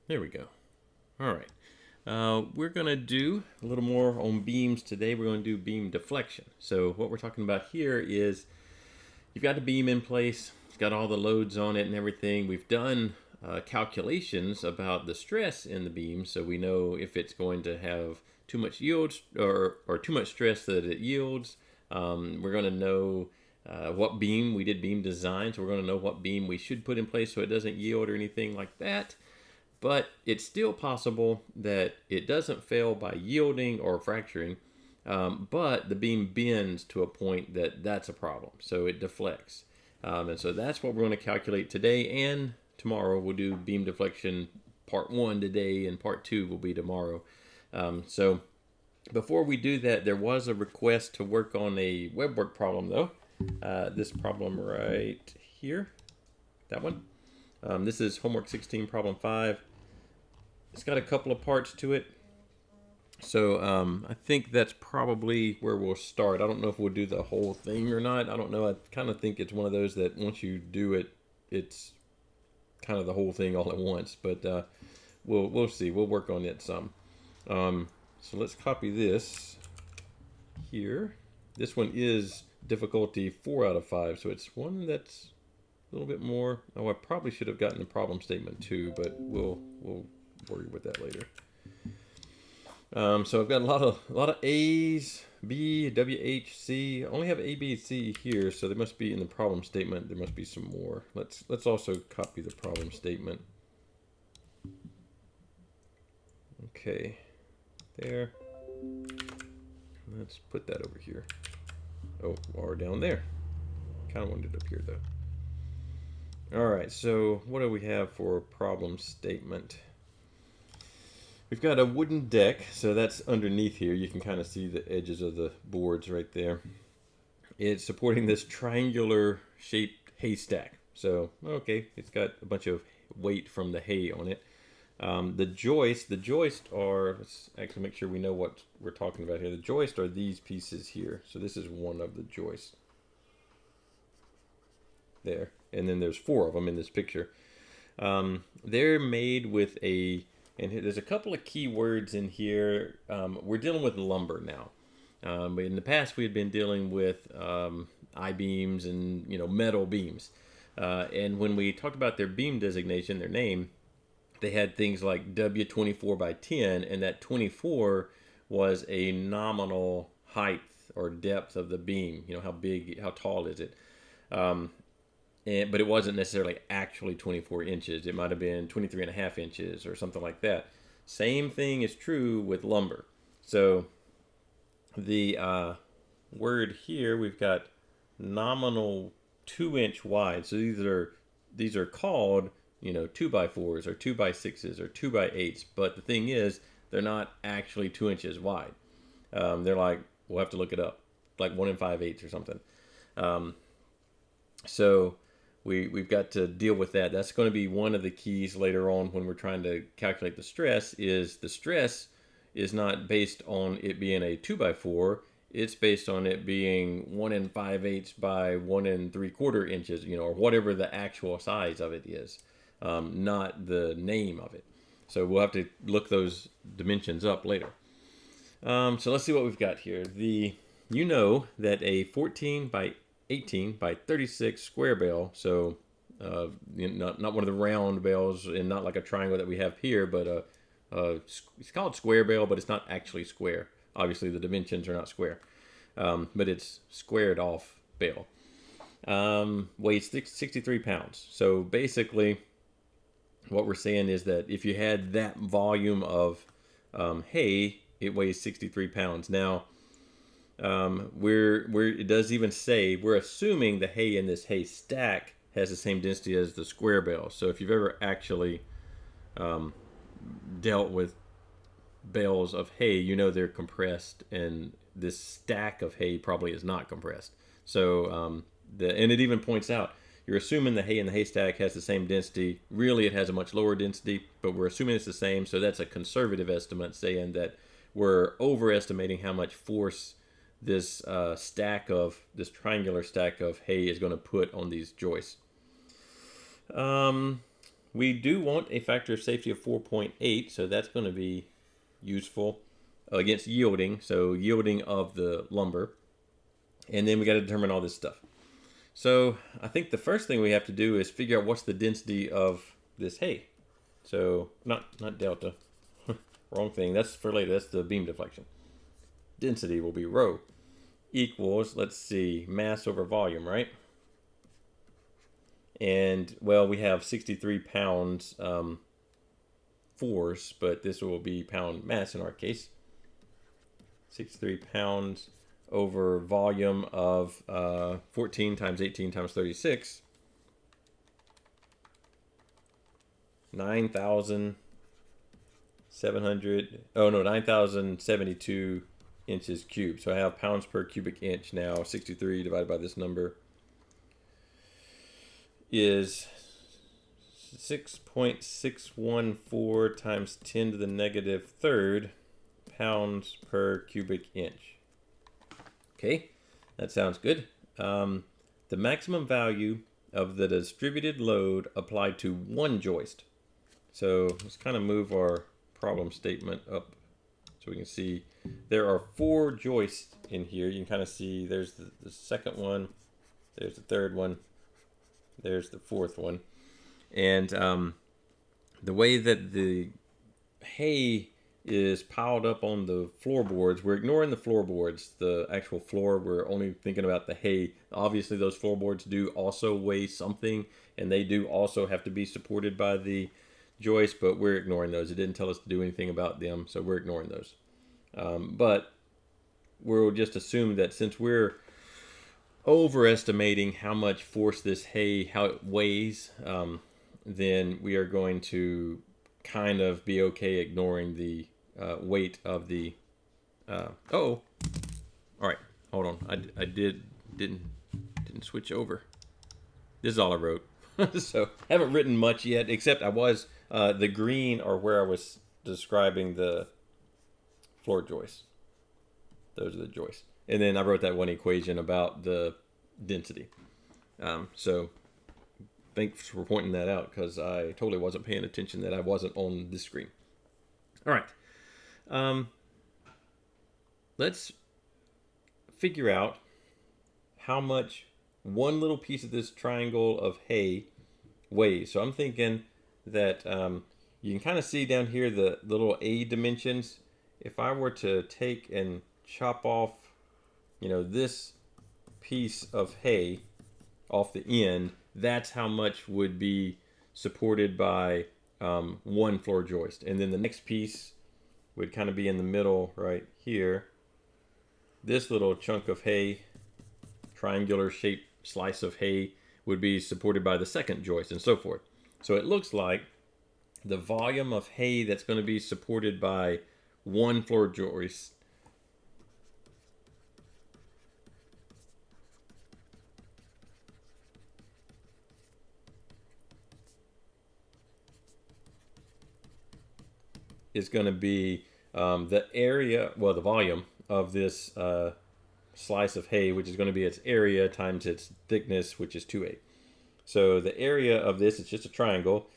There we go. All right. We're going to do a little more on beams today. We're going to do beam deflection. So what we're talking about here is you've got the beam in place. It's got all the loads on it and everything. We've done calculations about the stress in the beam, so we know if it's going to have too much yield or too much stress that it yields. We're going to know what beam, we did beam design, so we're going to know what beam we should put in place so it doesn't yield or anything like that. But it's still possible that it doesn't fail by yielding or fracturing, but the beam bends to a point that that's a problem, so it deflects. And so that's what we're going to calculate today and tomorrow. We'll do beam deflection part 1 today, and part 2 will be tomorrow. So before we do that, there was a request to work on a web work problem, though. This problem right here, that one. This is homework 16, problem 5. It's got a couple of parts to it. So I think that's probably where we'll start. I don't know if we'll do the whole thing or not. I don't know. I kind of think it's one of those that once you do it, it's kind of the whole thing all at once. But we'll see. We'll work on it some. So let's copy this here. This one is difficulty 4 out of 5. So it's one that's a little bit more. Oh, I probably should have gotten the problem statement too, but we'll worry with that later. So I've got a lot of A's, B, W, H, C. I only have A, B, C here, so they must be in the problem statement. There must be some more. Let's also copy the problem statement. Okay, there. Let's put that over here. Oh, or down there. Kind of wanted it up here though. All right, so what do we have for problem statement? We've got a wooden deck, so that's underneath here. You can kind of see the edges of the boards right there. It's supporting this triangular shaped haystack. So, okay, it's got a bunch of weight from the hay on it. The joists are, let's actually make sure we know what we're talking about here. The joists are these pieces here. So this is one of the joists. There. And then there's 4 of them in this picture. They're made with and there's a couple of key words in here. We're dealing with lumber now. But in the past, we had been dealing with I-beams and metal beams. And when we talked about their beam designation, their name, they had things like W24 by 10, and that 24 was a nominal height or depth of the beam. How big, how tall is it? But it wasn't necessarily actually 24 inches. It might have been 23.5 inches or something like that. Same thing is true with lumber. So the word here, we've got nominal 2-inch wide. So these are called 2x4s or 2x6s or 2x8s. But the thing is, they're not actually 2 inches wide. They're like, we'll have to look it up, like 1 5/8 or something. So we've got to deal with that. That's going to be one of the keys later on when we're trying to calculate the stress. Is the stress is not based on it being a 2x4. It's based on it being 1 5/8 by 1 3/4 inches, or whatever the actual size of it is, not the name of it. So we'll have to look those dimensions up later. So let's see what we've got here. You know that a 14 by 18 by 36 square bale, so not one of the round bales and not like a triangle that we have here, but it's called square bale, but it's not actually square. Obviously the dimensions are not square, but it's squared off bale. Weighs 63 pounds. So basically what we're saying is that if you had that volume of hay, it weighs 63 pounds. Now, it does even say we're assuming the hay in this hay stack has the same density as the square bale. So if you've ever actually dealt with bales of hay, they're compressed, and this stack of hay probably is not compressed. So and it even points out you're assuming the hay in the haystack has the same density. Really, it has a much lower density, but we're assuming it's the same. So that's a conservative estimate, saying that we're overestimating how much force this triangular stack of hay is going to put on these joists. we do want a factor of safety of 4.8, so that's going to be useful against yielding, so yielding of the lumber. And then we got to determine all this stuff. So I think the first thing we have to do is figure out what's the density of this hay. So not delta, wrong thing. That's for later. That's the beam deflection. Density will be rho equals, let's see, mass over volume, right? And well, we have 63 pounds force, but this will be pound mass in our case. 63 pounds over volume of 14 times 18 times 36. 9,072 inches cubed. So I have pounds per cubic inch now. 63 divided by this number is 6.614 times 10 to the negative third pounds per cubic inch. Okay, that sounds good. The maximum value of the distributed load applied to one joist. So let's kind of move our problem statement up so we can see there are 4 joists in here. You can kind of see there's the second one, there's the third one, there's the fourth one. And the way that the hay is piled up on the floorboards, we're ignoring the floorboards, the actual floor. We're only thinking about the hay. Obviously, those floorboards do also weigh something, and they do also have to be supported by the joist, but we're ignoring those. It didn't tell us to do anything about them, so we're ignoring those. But we'll just assume that since we're overestimating how much force this hay, how it weighs, then we are going to kind of be okay ignoring the weight of the all right, hold on, I didn't switch over. This is all I wrote. So I haven't written much yet, except I was the green are where I was describing the floor joists. Those are the joists, and then I wrote that one equation about the density. So thanks for pointing that out, because I totally wasn't paying attention that I wasn't on the screen. All right. Let's figure out how much one little piece of this triangle of hay weighs. So I'm thinking that you can kind of see down here the little A dimensions. If I were to take and chop off, this piece of hay off the end, that's how much would be supported by one floor joist. And then the next piece would kind of be in the middle right here. This little chunk of hay, triangular shaped slice of hay, would be supported by the second joist, and so forth. So it looks like the volume of hay that's going to be supported by one floor joist is going to be the area, well, the volume of this slice of hay, which is going to be its area times its thickness, which is 2A. So the area of this is just a triangle.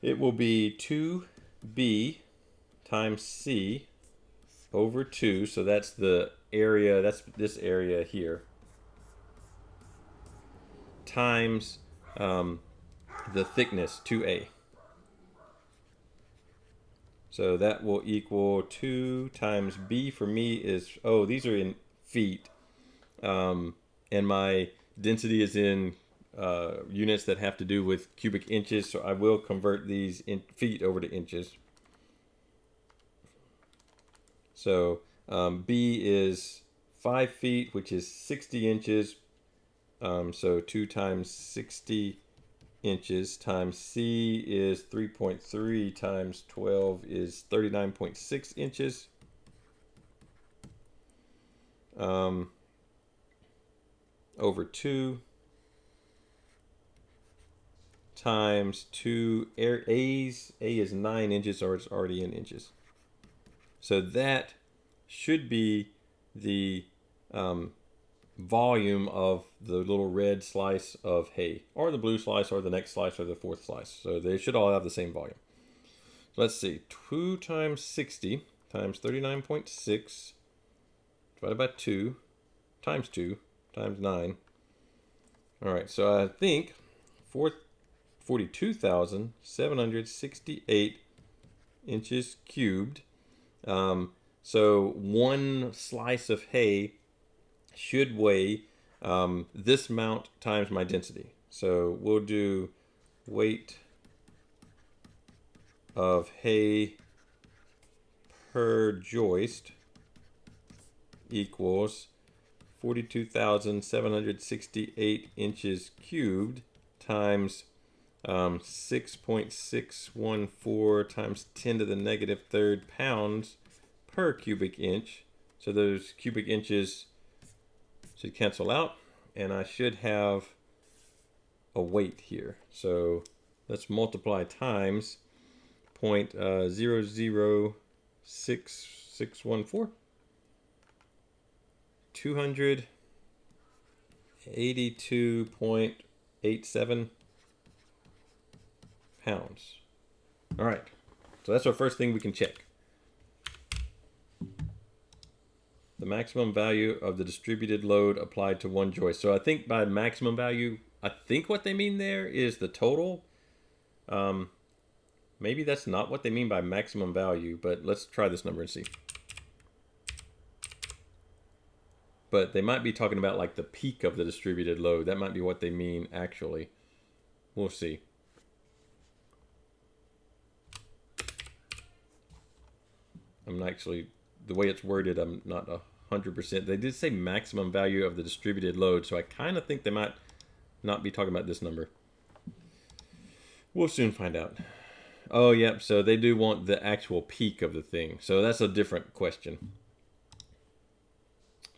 It will be 2B times C over 2. So that's the area, that's this area here, times the thickness, 2A. So that will equal 2 times B for me is, these are in feet. And my density is in units that have to do with cubic inches. So I will convert these in feet over to inches. So B is 5 feet, which is 60 inches. So 2 times 60 inches times C is 3.3 times 12 is 39.6 inches. Over 2 times 2 A is 9 inches, or it's already in inches. So that should be the volume of the little red slice of hay, or the blue slice, or the next slice, or the fourth slice. So they should all have the same volume. So let's see, 2 times 60 times 39.6 divided by 2 times 9. All right, so I think 42,768 inches cubed. So one slice of hay should weigh this amount times my density. So we'll do weight of hay per joist equals 42,768 inches cubed times 6.614 times 10 to the negative third pounds per cubic inch. So those cubic inches should cancel out, and I should have a weight here. So let's multiply times 0.006614. 282.87 pounds. All right, so that's our first thing we can check. The maximum value of the distributed load applied to one joist. So I think by maximum value, I think what they mean there is the total. Maybe that's not what they mean by maximum value, but let's try this number and see. But they might be talking about like the peak of the distributed load. That might be what they mean actually. We'll see. I'm not actually, the way it's worded, I'm not 100%. They did say maximum value of the distributed load, so I kind of think they might not be talking about this number. We'll soon find out. Oh, yep, so they do want the actual peak of the thing. So that's a different question.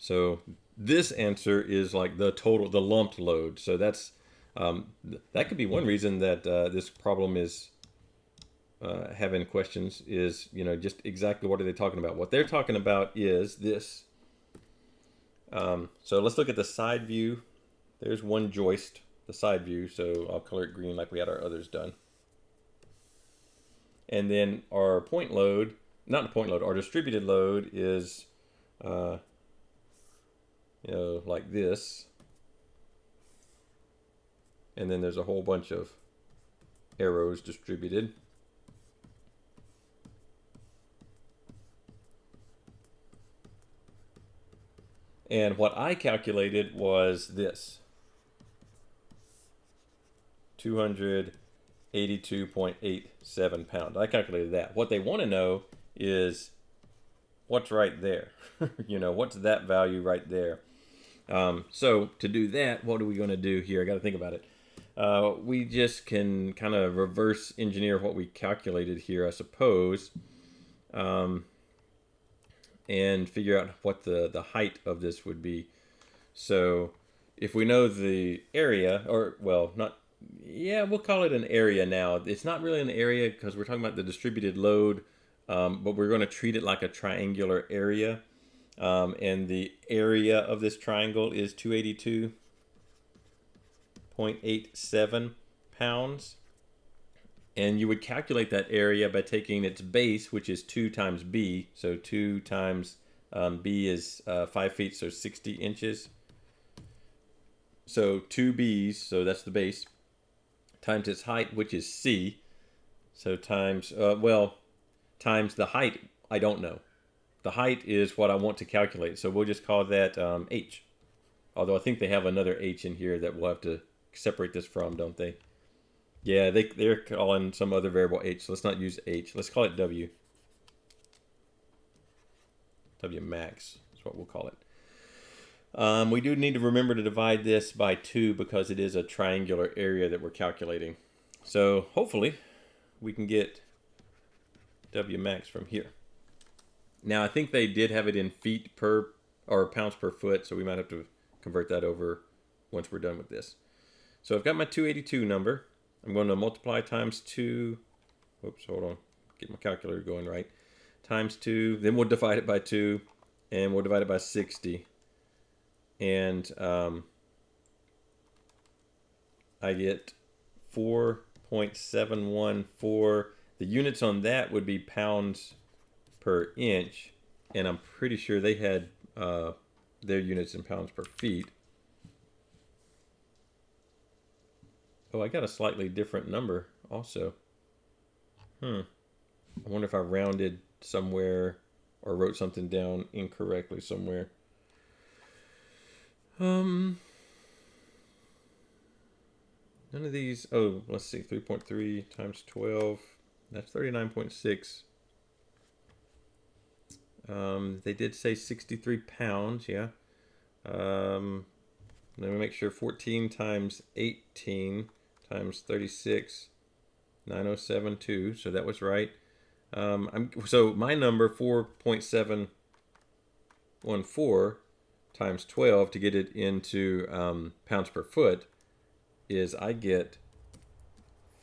So this answer is like the total, the lumped load. So that's that could be one reason that this problem is having questions is, you know, just exactly what are they talking about? What they're talking about is this. So let's look at the side view. There's one joist, the side view. So I'll color it green like we had our others done. And then our point load, not the point load, our distributed load is, you know, like this. And then there's a whole bunch of arrows distributed. And what I calculated was this. 282.87 pounds. I calculated that. What they want to know is what's right there. You know, what's that value right there? So to do that, what are we going to do here? I got to think about it. We just can kind of reverse engineer what we calculated here, I suppose, and figure out what the height of this would be. So if we know the area, or well, not, yeah, we'll call it an area now. It's not really an area because we're talking about the distributed load, but we're going to treat it like a triangular area. And the area of this triangle is 282.87 pounds. And you would calculate that area by taking its base, which is 2 times b. So 2 times b is 5 feet, so 60 inches. So 2 b's, so that's the base, times its height, which is c. So times, times the height, I don't know. The height is what I want to calculate, so we'll just call that h. Although I think they have another h in here that we'll have to separate this from, don't they? Yeah, they're calling some other variable h, so let's not use h. Let's call it w. W max is what we'll call it. We do need to remember to divide this by 2 because it is a triangular area that we're calculating. So hopefully we can get W max from here. Now I think they did have it in feet per, or pounds per foot, so we might have to convert that over once we're done with this. So I've got my 282 number. I'm going to multiply times 2. Whoops, hold on. Get my calculator going right. Times 2. Then we'll divide it by 2. And we'll divide it by 60. and I get 4.714. The units on that would be pounds per inch, and I'm pretty sure they had their units in pounds per feet. Oh, I got a slightly different number also. I wonder if I rounded somewhere or wrote something down incorrectly somewhere. None of these. Oh, let's see. 3.3 times 12. That's 39.6. They did say 63 pounds. Yeah. Let me make sure. 14 times 18 times 36. 9072. So that was right. So my number 4.714 times 12 to get it into pounds per foot is I get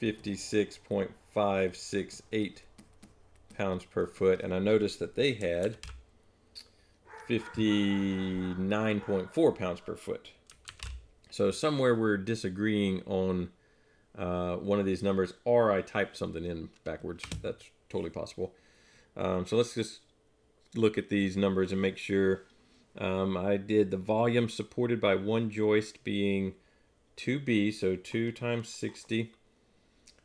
56.568 pounds per foot, and I noticed that they had 59.4 pounds per foot. So somewhere we're disagreeing on one of these numbers, or I typed something in backwards. That's totally possible. So let's just look at these numbers and make sure. I did the volume supported by one joist being 2b, so 2 times 60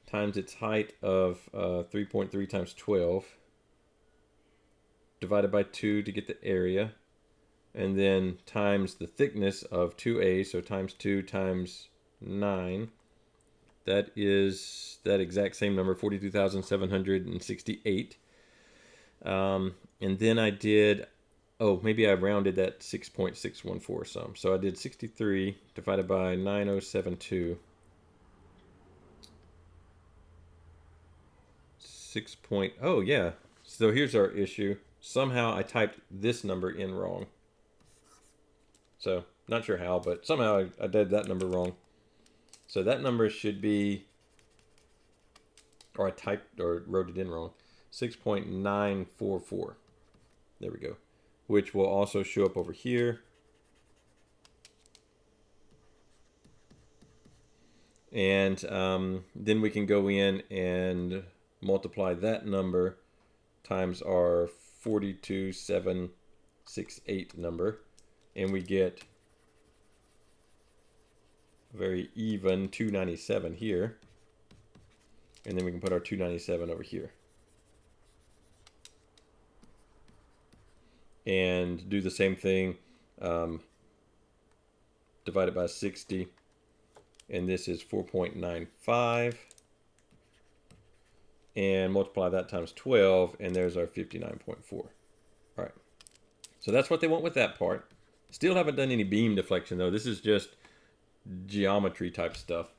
times its height of 3.3 times 12 divided by 2 to get the area, and then times the thickness of 2a, so times 2 times 9. That is that exact same number, 42,768. And then I did, maybe I rounded that 6.614 some. So I did 63 divided by 9072. 6. Oh yeah. So here's our issue. Somehow I typed this number in wrong. So not sure how, but somehow I did that number wrong. So that number should be, or I typed or wrote it in wrong, 6.944. There we go. Which will also show up over here. And then we can go in and multiply that number times our 42768 number, and we get very even 297 here, and then we can put our 297 over here and do the same thing. Divide it by 60, and this is 4.95, and multiply that times 12, and there's our 59.4. All right, so that's what they want with that part. Still haven't done any beam deflection though. This is just geometry type stuff.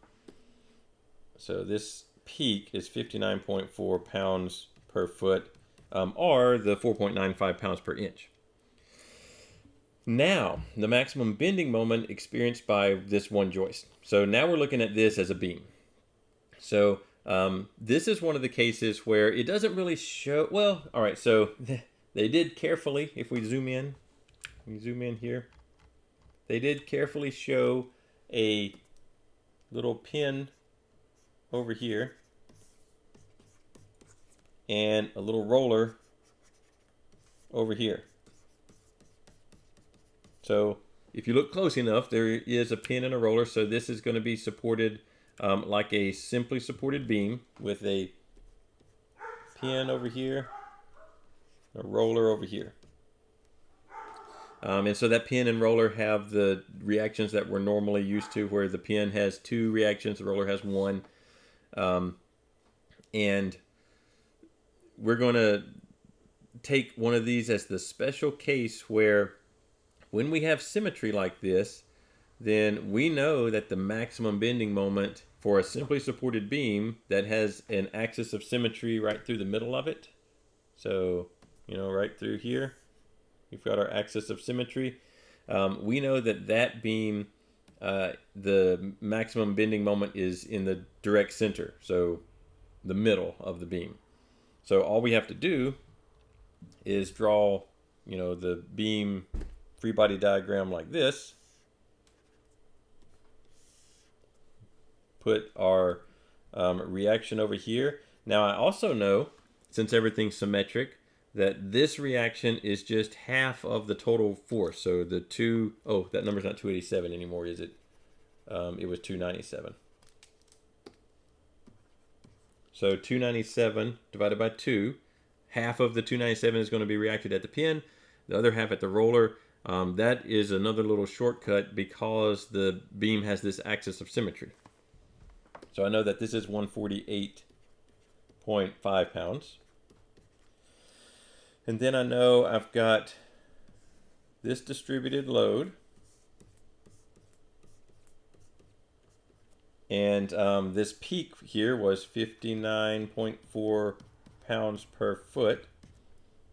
So this peak is 59.4 pounds per foot, or the 4.95 pounds per inch. Now, the maximum bending moment experienced by this one joist. So now we're looking at this as a beam. So this is one of the cases where it doesn't really show, well, all right, so they did carefully, if we zoom in here, they did carefully show a little pin over here and a little roller over here. So if you look close enough, there is a pin and a roller. So this is going to be supported like a simply supported beam with a pin over here, a roller over here. And so that pin and roller have the reactions that we're normally used to, where the pin has 2 reactions, the roller has 1. And we're going to take one of these as the special case where when we have symmetry like this, then we know that the maximum bending moment for a simply supported beam that has an axis of symmetry right through the middle of it, so, right through here, we've got our axis of symmetry. We know that that beam, the maximum bending moment is in the direct center, so the middle of the beam. So all we have to do is draw, the beam free body diagram like this, put our reaction over here. Now I also know, since everything's symmetric, that this reaction is just half of the total force. So the that number's not 287 anymore, is it? It was 297. So 297 divided by 2, half of the 297 is going to be reacted at the pin, the other half at the roller. That is another little shortcut because the beam has this axis of symmetry. So I know that this is 148.5 pounds. And then I know I've got this distributed load. And this peak here was 59.4 pounds per foot.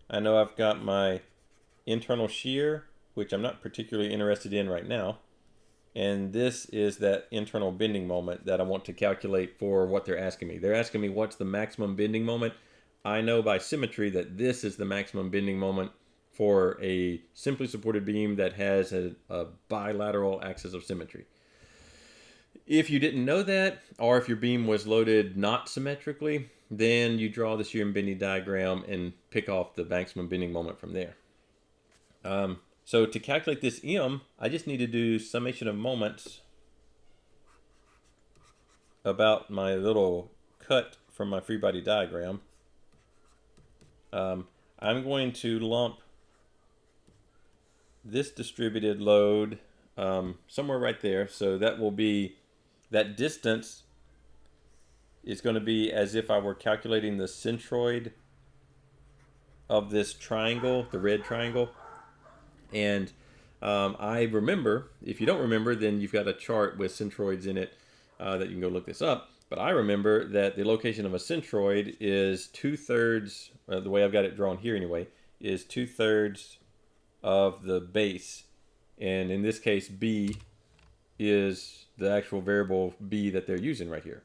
I know I've got my internal shear, which I'm not particularly interested in right now. And this is that internal bending moment that I want to calculate for what they're asking me. They're asking me what's the maximum bending moment. I know by symmetry that this is the maximum bending moment for a simply supported beam that has a bilateral axis of symmetry. If you didn't know that, or if your beam was loaded not symmetrically, then you draw the shear and bending diagram and pick off the maximum bending moment from there. So to calculate this M, I just need to do summation of moments about my little cut from my free body diagram. I'm going to lump this distributed load somewhere right there. So that will be, that distance is going to be as if I were calculating the centroid of this triangle, the red triangle. And I remember, if you don't remember, then you've got a chart with centroids in it that you can go look this up. But I remember that the location of a centroid is 2/3, the way I've got it drawn here anyway, is 2/3 of the base. And in this case, B is the actual variable B that they're using right here.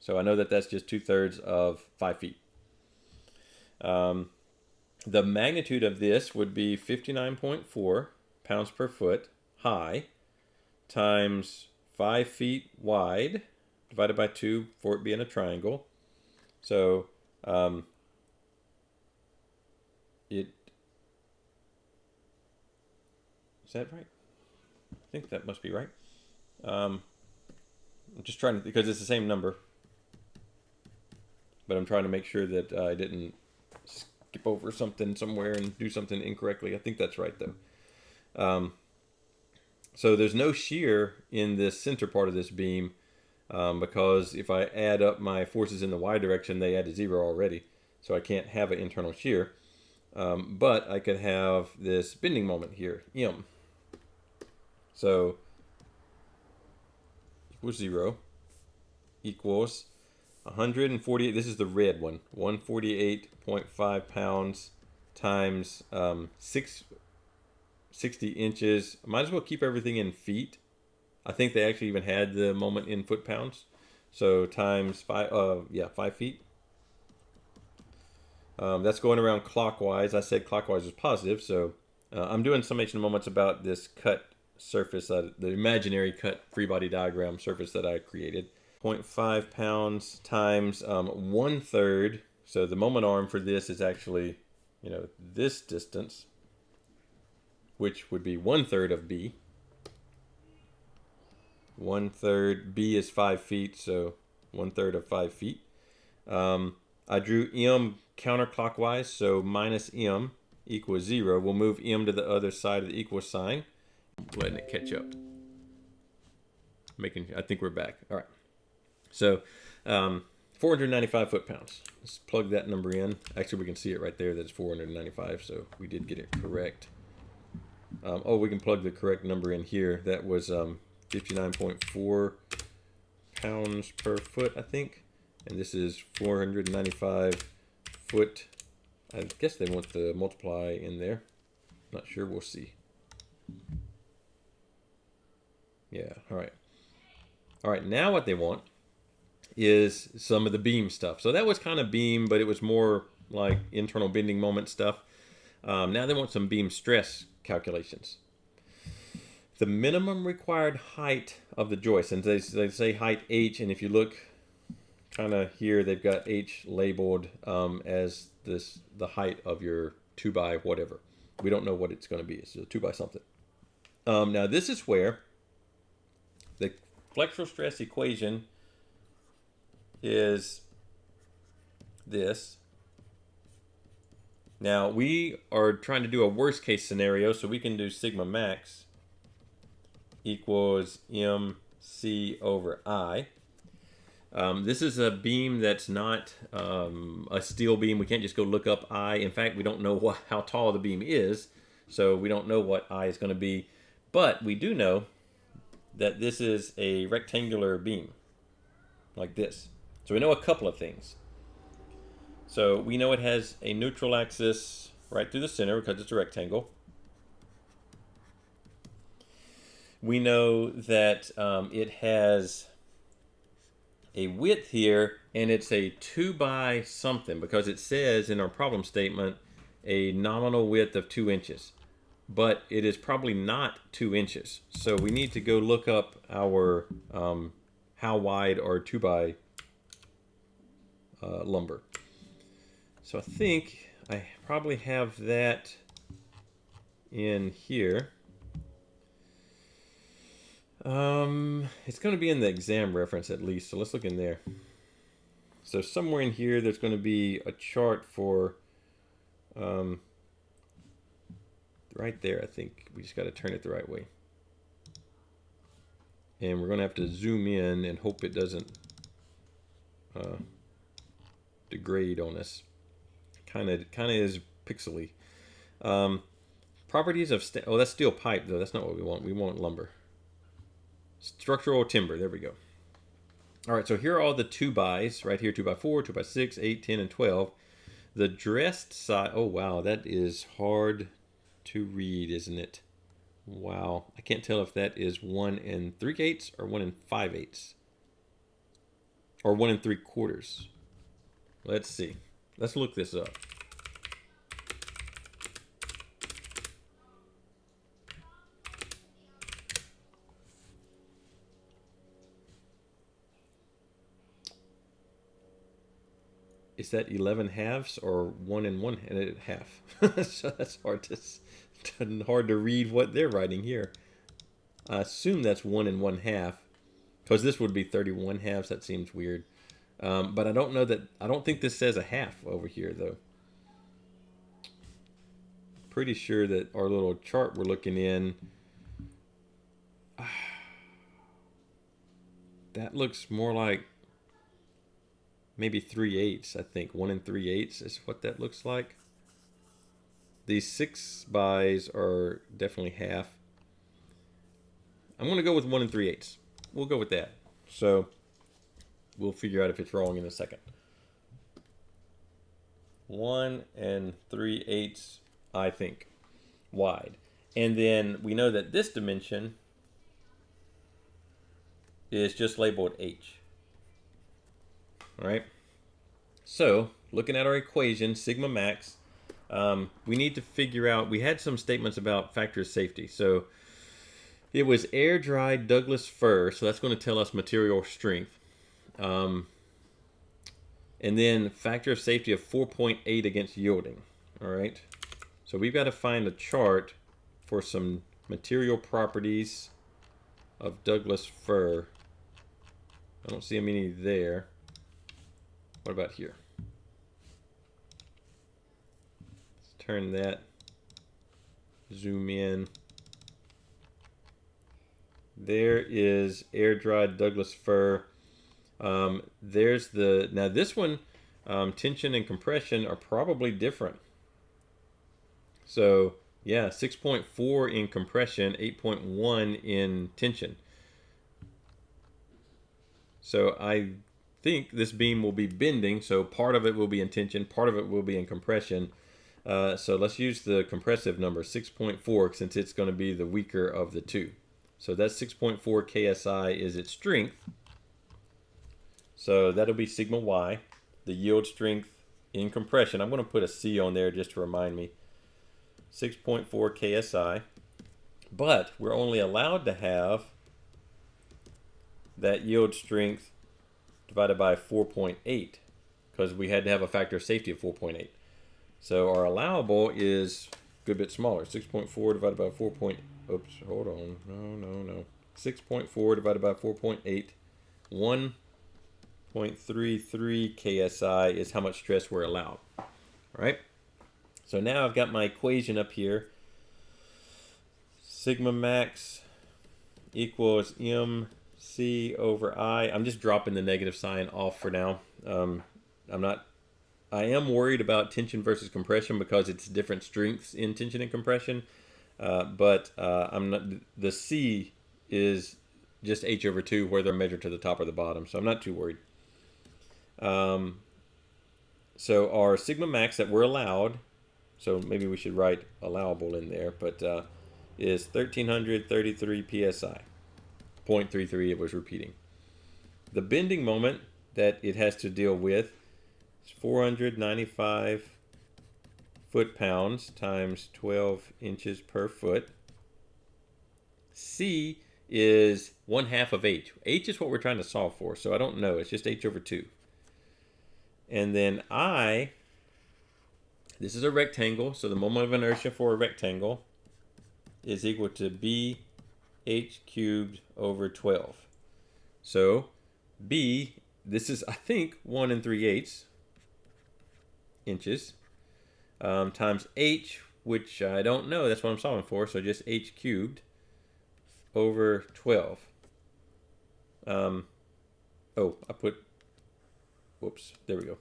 So I know that that's just 2/3 of 5 feet. The magnitude of this would be 59.4 pounds per foot high times 5 feet wide divided by 2 for it being a triangle. So is that right? I think that must be right. I'm just trying to, because it's the same number, but I'm trying to make sure that I didn't skip over something somewhere and do something incorrectly. I think that's right though. So there's no shear in this center part of this beam because if I add up my forces in the y direction, they add to 0 already. So I can't have an internal shear. But I could have this bending moment here, M. So equals 0 equals 148, this is the red one, 148.5 pounds times 60 inches. Might as well keep everything in feet. I think they actually even had the moment in foot pounds. So times 5 feet. That's going around clockwise. I said clockwise was positive, so I'm doing summation of moments about this cut surface, the imaginary cut free body diagram surface that I created. 0.5 pounds times 1/3. So the moment arm for this is actually, this distance, which would be 1/3 of B. 1/3, B is 5 feet, so 1/3 of 5 feet. I drew M counterclockwise, so minus M equals 0. We'll move M to the other side of the equal sign. Letting it catch up. I think we're back. All right. So 495 foot-pounds. Let's plug that number in. Actually, we can see it right there that it's 495, so we did get it correct. We can plug the correct number in here. That was 59.4 pounds per foot, I think. And this is 495 foot. I guess they want the multiply in there. Not sure. We'll see. Yeah, all right. All right, now what they want is some of the beam stuff. So that was kind of beam, but it was more like internal bending moment stuff. Now they want some beam stress calculations. the minimum required height of the joist, and they say height H, and if you look kind of here, they've got H labeled as the height of your 2 by whatever. We don't know what it's going to be. It's a 2 by something. Now this is where the flexural stress equation is this. Now we are trying to do a worst case scenario, so we can do sigma max equals MC over I. This is a beam that's not a steel beam. We can't just go look up I. In fact, we don't know how tall the beam is, so we don't know what I is going to be. But we do know that this is a rectangular beam, like this. So we know a couple of things. So we know it has a neutral axis right through the center because it's a rectangle. We know that it has a width here, and it's a 2 by something because it says in our problem statement a nominal width of 2 inches. But it is probably not 2 inches. So we need to go look up our how wide our 2 by lumber. So I think I probably have that in here. It's going to be in the exam reference at least, so let's look in there. So somewhere in here there's going to be a chart for right there. I think we just got to turn it the right way. And we're going to have to zoom in and hope it doesn't degrade on us. Kind of is pixely. Properties of oh, that's steel pipe though. That's not what we want. We want lumber. Structural timber. There we go. All right. So here are all the 2 bys right here: 2 by 4, 2 by 6, 8, 10, and 12. The dressed side. Oh wow, that is hard to read, isn't it? Wow. I can't tell if that is 1 3/8 or 1 5/8 or 1 3/4. Let's see. Let's look this up. Is that 11 halves or 1 1/2? So that's hard to read what they're writing here. I assume that's 1 1/2, because this would be 31 halves. That seems weird. But I don't know that. I don't think this says a half over here though. Pretty sure that our little chart we're looking in, that looks more like maybe 3/8. I think 1 3/8 is what that looks like. These 6 bys are definitely half. I'm going to go with 1 3/8. We'll go with that. So we'll figure out if it's wrong in a second. 1 3/8, I think, wide. And then we know that this dimension is just labeled H. All right. So looking at our equation, sigma max, we need to figure out, we had some statements about factor of safety. So it was air-dried Douglas fir, so that's going to tell us material strength. And then factor of safety of 4.8 against yielding. All right. So we've got to find a chart for some material properties of Douglas fir. I don't see any there. What about here? Let's turn that, zoom in. There is air-dried Douglas fir. There's the, now this one, tension and compression are probably different. So yeah, 6.4 in compression, 8.1 in tension. So I think this beam will be bending, so part of it will be in tension, part of it will be in compression. So let's use the compressive number, 6.4, since it's going to be the weaker of the two. So that's 6.4 KSI is its strength. So that'll be sigma Y, the yield strength in compression. I'm going to put a C on there just to remind me. 6.4 KSI. But we're only allowed to have that yield strength divided by 4.8 because we had to have a factor of safety of 4.8. So our allowable is a good bit smaller. 6.4 divided by 4. Oops, hold on. No. 6.4 divided by 4.8. 1.33 KSI is how much stress we're allowed. All right. So now I've got my equation up here. Sigma max equals MC over I. I'm just dropping the negative sign off for now. I am worried about tension versus compression because it's different strengths in tension and compression. But I'm not. The C is just H over 2, whether measured to the top or the bottom. So I'm not too worried. So our sigma max that we're allowed, so maybe we should write allowable in there, but is 1333 psi. 0.33 it was repeating. The bending moment that it has to deal with is 495 foot-pounds times 12 inches per foot. C is 1/2 of H. H is what we're trying to solve for, so I don't know. It's just H over 2. And then I, this is a rectangle, so the moment of inertia for a rectangle is equal to B H cubed over 12. So B, this is, I think, 1 3/8 inches, times H, which I don't know, that's what I'm solving for, so just H cubed over 12. Oh, I put, whoops, there we go.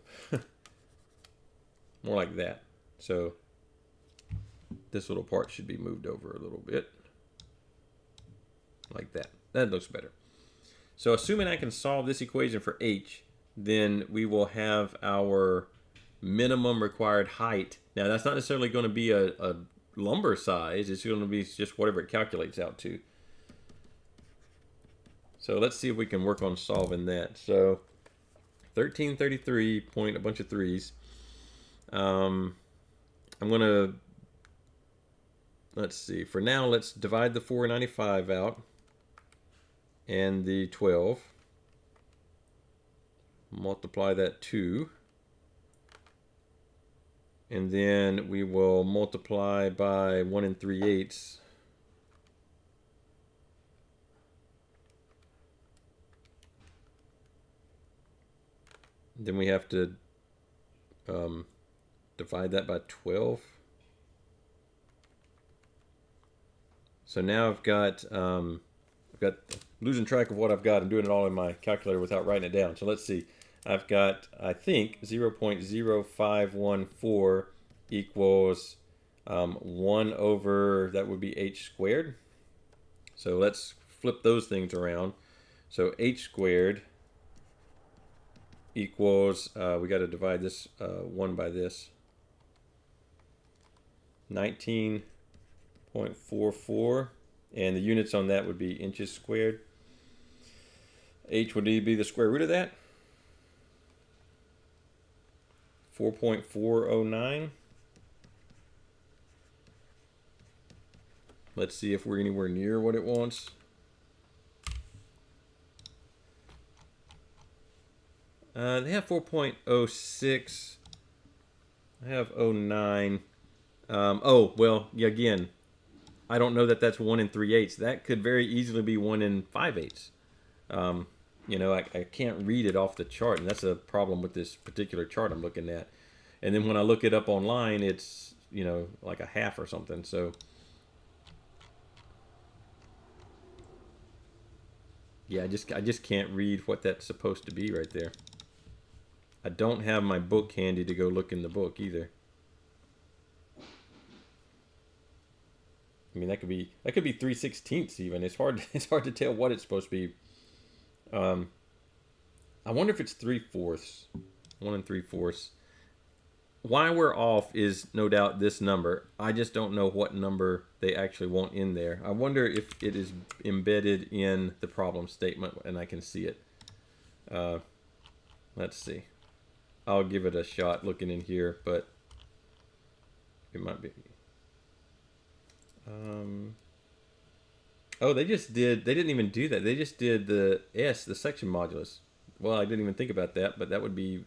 More like that. So this little part should be moved over a little bit. Like that. That looks better. So assuming I can solve this equation for H, then we will have our minimum required height. Now that's not necessarily going to be a lumber size. It's going to be just whatever it calculates out to. So let's see if we can work on solving that. So 1333 point a bunch of threes. I'm going to, let's see, for now let's divide the 495 out and the 12. Multiply that 2. And then we will multiply by 1 3/8. Then we have to divide that by 12. So now I've got losing track of what I've got. I'm doing it all in my calculator without writing it down. So let's see. I've got, I think, 0.0514 equals 1 over, that would be H squared. So let's flip those things around. So H squared equals, we got to divide this 1 by this, 19.44, and the units on that would be inches squared. H would be the square root of that, 4.409. Let's see if we're anywhere near what it wants. They have 4.06. I have 09. Oh, well, again, I don't know that that's 1 3/8. That could very easily be 1 5/8. You know, I can't read it off the chart, and that's a problem with this particular chart I'm looking at. And then when I look it up online, it's, you know, like a half or something. So yeah, I just can't read what that's supposed to be right there. I don't have my book handy to go look in the book either. I mean, that could be 3/16 even. It's hard to tell what it's supposed to be. I wonder if it's 3/4. 1 3/4. Why we're off is no doubt this number. I just don't know what number they actually want in there. I wonder if it is embedded in the problem statement and I can see it. Let's see. I'll give it a shot looking in here, but it might be. Oh, they didn't even do that. They just did the section modulus. Well, I didn't even think about that, but that would be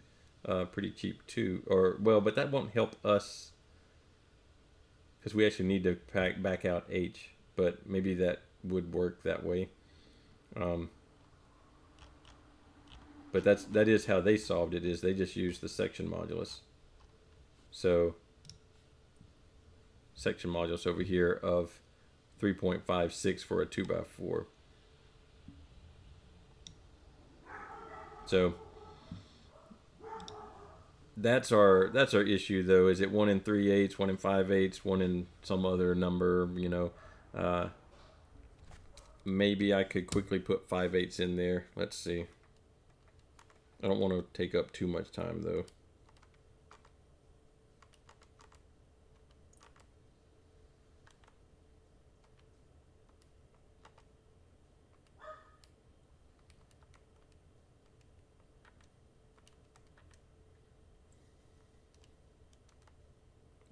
pretty cheap too. Or, well, but that won't help us because we actually need to back out H. But maybe that would work that way. But that is how they solved it, is they just used the section modulus. So section modulus over here of 3.56 for a 2x4. So that's our issue, though. Is it 1 in 3/8, 1 in 5/8, 1 in some other number? You know, maybe I could quickly put 5/8 in there. Let's see. I don't want to take up too much time, though.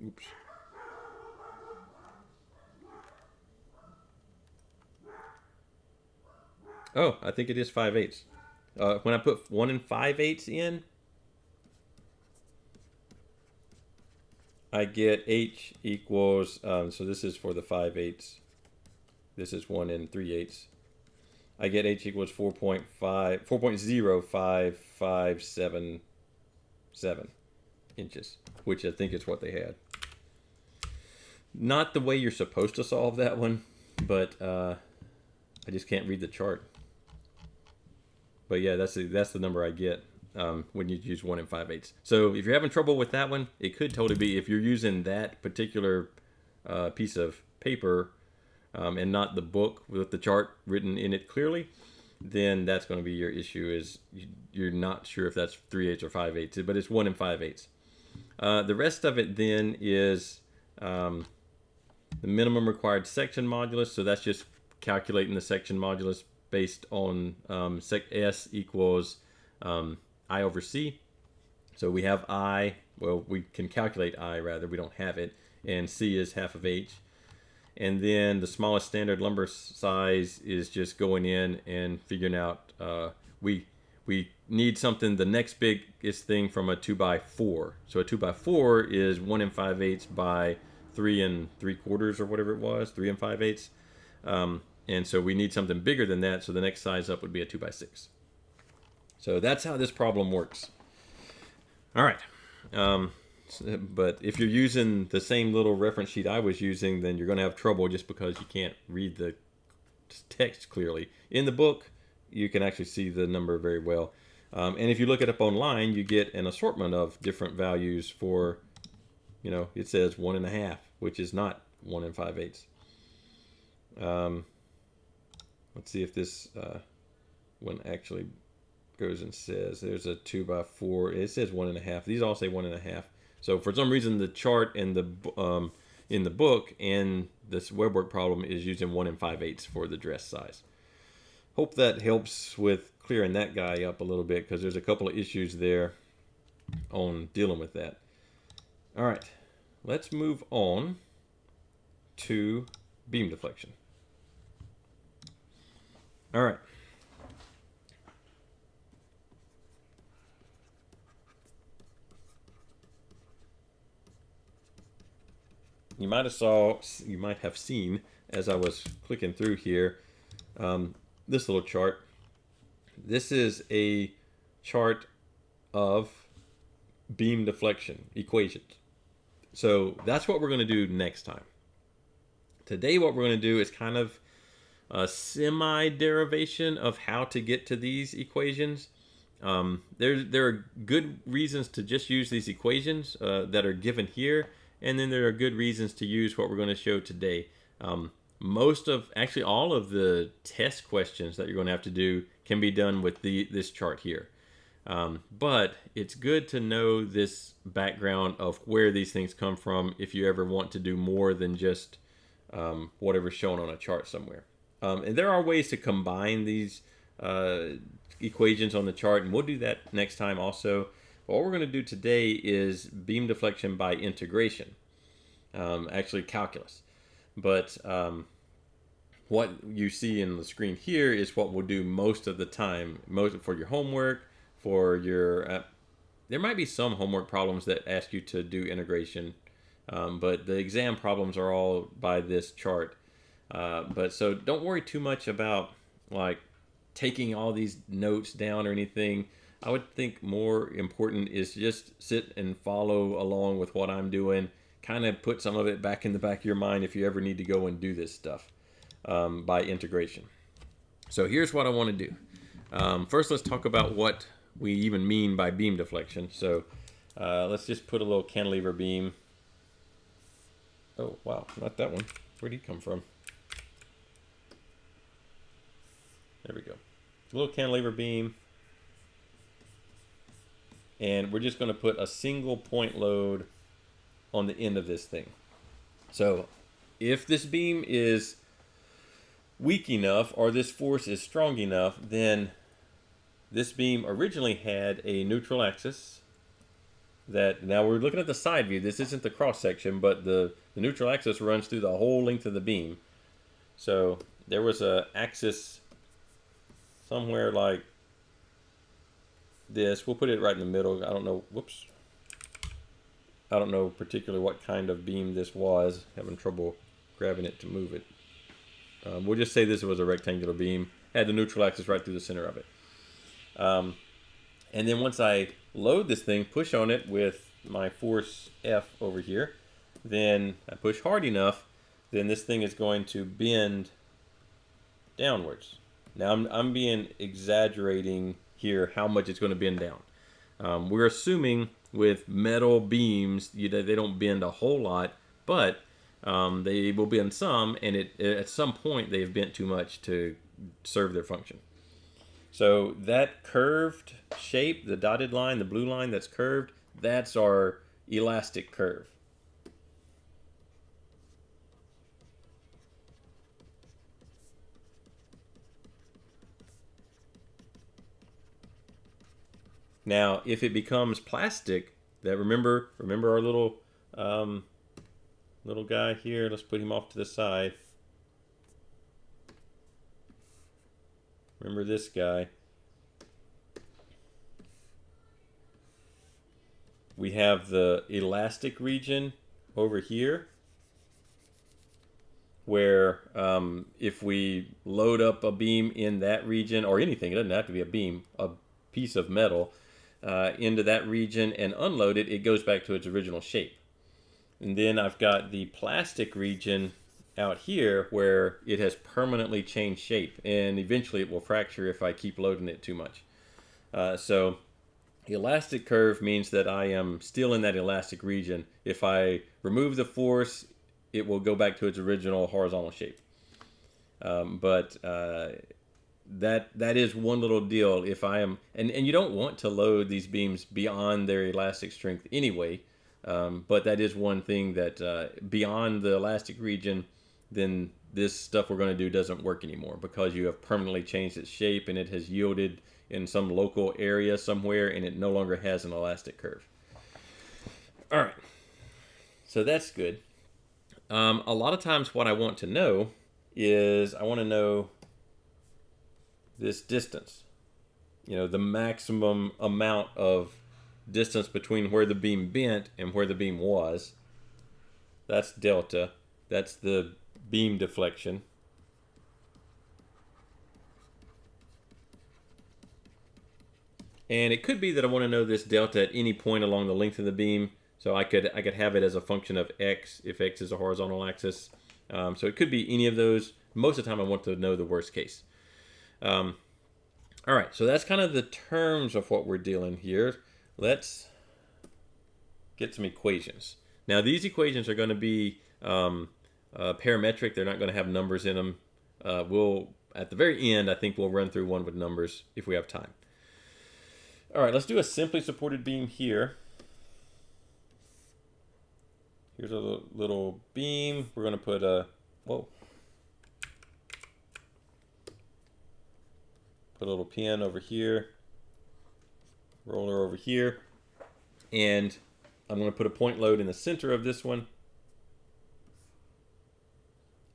Oops. Oh, I think it is 5/8. When I put 1 and 5/8 in, I get H equals, so this is for the 5/8. This is 1 and 3/8. I get H equals 4.0557 inches, which I think is what they had. Not the way you're supposed to solve that one, but I just can't read the chart. But yeah, that's the number I get when you use 1 and 5/8. So if you're having trouble with that one, it could totally be if you're using that particular piece of paper and not the book with the chart written in it clearly, then that's going to be your issue. Is you're not sure if that's 3/8 or 5/8, but it's 1 and 5/8. The rest of it then is the minimum required section modulus. So that's just calculating the section modulus based on sec S equals I over C. So we have I, well, we can calculate I rather, we don't have it, and C is half of H. And then the smallest standard lumber size is just going in and figuring out, we need something, the next biggest thing from a 2x4. So a 2x4 is 1 and 5/8 by 3 3/4 or whatever it was, 3 and 5/8. And so we need something bigger than that, so the next size up would be a 2x6. So that's how this problem works. All right. But if you're using the same little reference sheet I was using, then you're going to have trouble just because you can't read the text clearly. In the book, you can actually see the number very well. And if you look it up online, you get an assortment of different values for, you know, it says 1.5, which is not 1 and 5/8. Let's see if this one actually goes and says there's a 2x4. It says 1.5. These all say 1.5. So for some reason, the chart in the book and this web work problem is using 1 and 5/8 for the dress size. Hope that helps with clearing that guy up a little bit, because there's a couple of issues there on dealing with that. All right, let's move on to beam deflection. All right. You might have seen as I was clicking through here, this little chart. This is a chart of beam deflection equations. So that's what we're going to do next time. Today what we're going to do is kind of a semi-derivation of how to get to these equations. There are good reasons to just use these equations that are given here, and then there are good reasons to use what we're going to show today. Actually all of the test questions that you're going to have to do can be done with this chart here. But it's good to know this background of where these things come from if you ever want to do more than just whatever's shown on a chart somewhere. And there are ways to combine these equations on the chart, and we'll do that next time also. But what we're going to do today is beam deflection by integration, actually calculus. But what you see in the screen here is what we'll do most of the time, most for your homework, for your there might be some homework problems that ask you to do integration, but the exam problems are all by this chart. But so don't worry too much about like taking all these notes down or anything. I would think more important is just sit and follow along with what I'm doing. Kind of put some of it back in the back of your mind if you ever need to go and do this stuff by integration. So here's what I want to do. First, let's talk about what we even mean by beam deflection. So let's just put a little cantilever beam. Oh, wow, not that one. Where'd he come from? There we go. A little cantilever beam. And we're just going to put a single point load on the end of this thing. So if this beam is weak enough or this force is strong enough, then this beam originally had a neutral axis that, now we're looking at the side view. This isn't the cross section, but the neutral axis runs through the whole length of the beam. So there was a axis somewhere like this. We'll put it right in the middle. I don't know. Whoops. I don't know particularly what kind of beam this was. Having trouble grabbing it to move it. We'll just say this was a rectangular beam. Had the neutral axis right through the center of it. And then once I load this thing, push on it with my force F over here, then I push hard enough, then this thing is going to bend downwards. Now I'm being exaggerating here how much it's going to bend down. We're assuming with metal beams they don't bend a whole lot, but they will bend some, and at some point they've bent too much to serve their function. So that curved shape, the dotted line, the blue line that's curved, that's our elastic curve. Now, if it becomes plastic, that remember our little little guy here. Let's put him off to the side. Remember this guy. We have the elastic region over here, where if we load up a beam in that region, or anything, it doesn't have to be a beam, a piece of metal, into that region and unload it, it goes back to its original shape. And then I've got the plastic region out here where it has permanently changed shape, and eventually it will fracture if I keep loading it too much. So elastic curve means that I am still in that elastic region. If I remove the force, it will go back to its original horizontal shape. But that is one little deal. If I am, and you don't want to load these beams beyond their elastic strength anyway, but that is one thing that beyond the elastic region, then this stuff we're going to do doesn't work anymore, because you have permanently changed its shape and it has yielded in some local area somewhere, and it no longer has an elastic curve. All right, so that's good. A lot of times what I want to know is I want to know this distance, the maximum amount of distance between where the beam bent and where the beam was. That's delta. That's the beam deflection. And it could be that I want to know this delta at any point along the length of the beam. So I could have it as a function of x if x is a horizontal axis. So it could be any of those. Most of the time I want to know the worst case. All right, so that's kind of the terms of what we're dealing here. Let's get some equations. Now these equations are going to be parametric. They're not going to have numbers in them. We'll, at the very end, I think we'll run through one with numbers if we have time. All right, let's do a simply supported beam here. Here's a little beam. We're going to put a, put a little pin over here, roller over here, and I'm going to put a point load in the center of this one.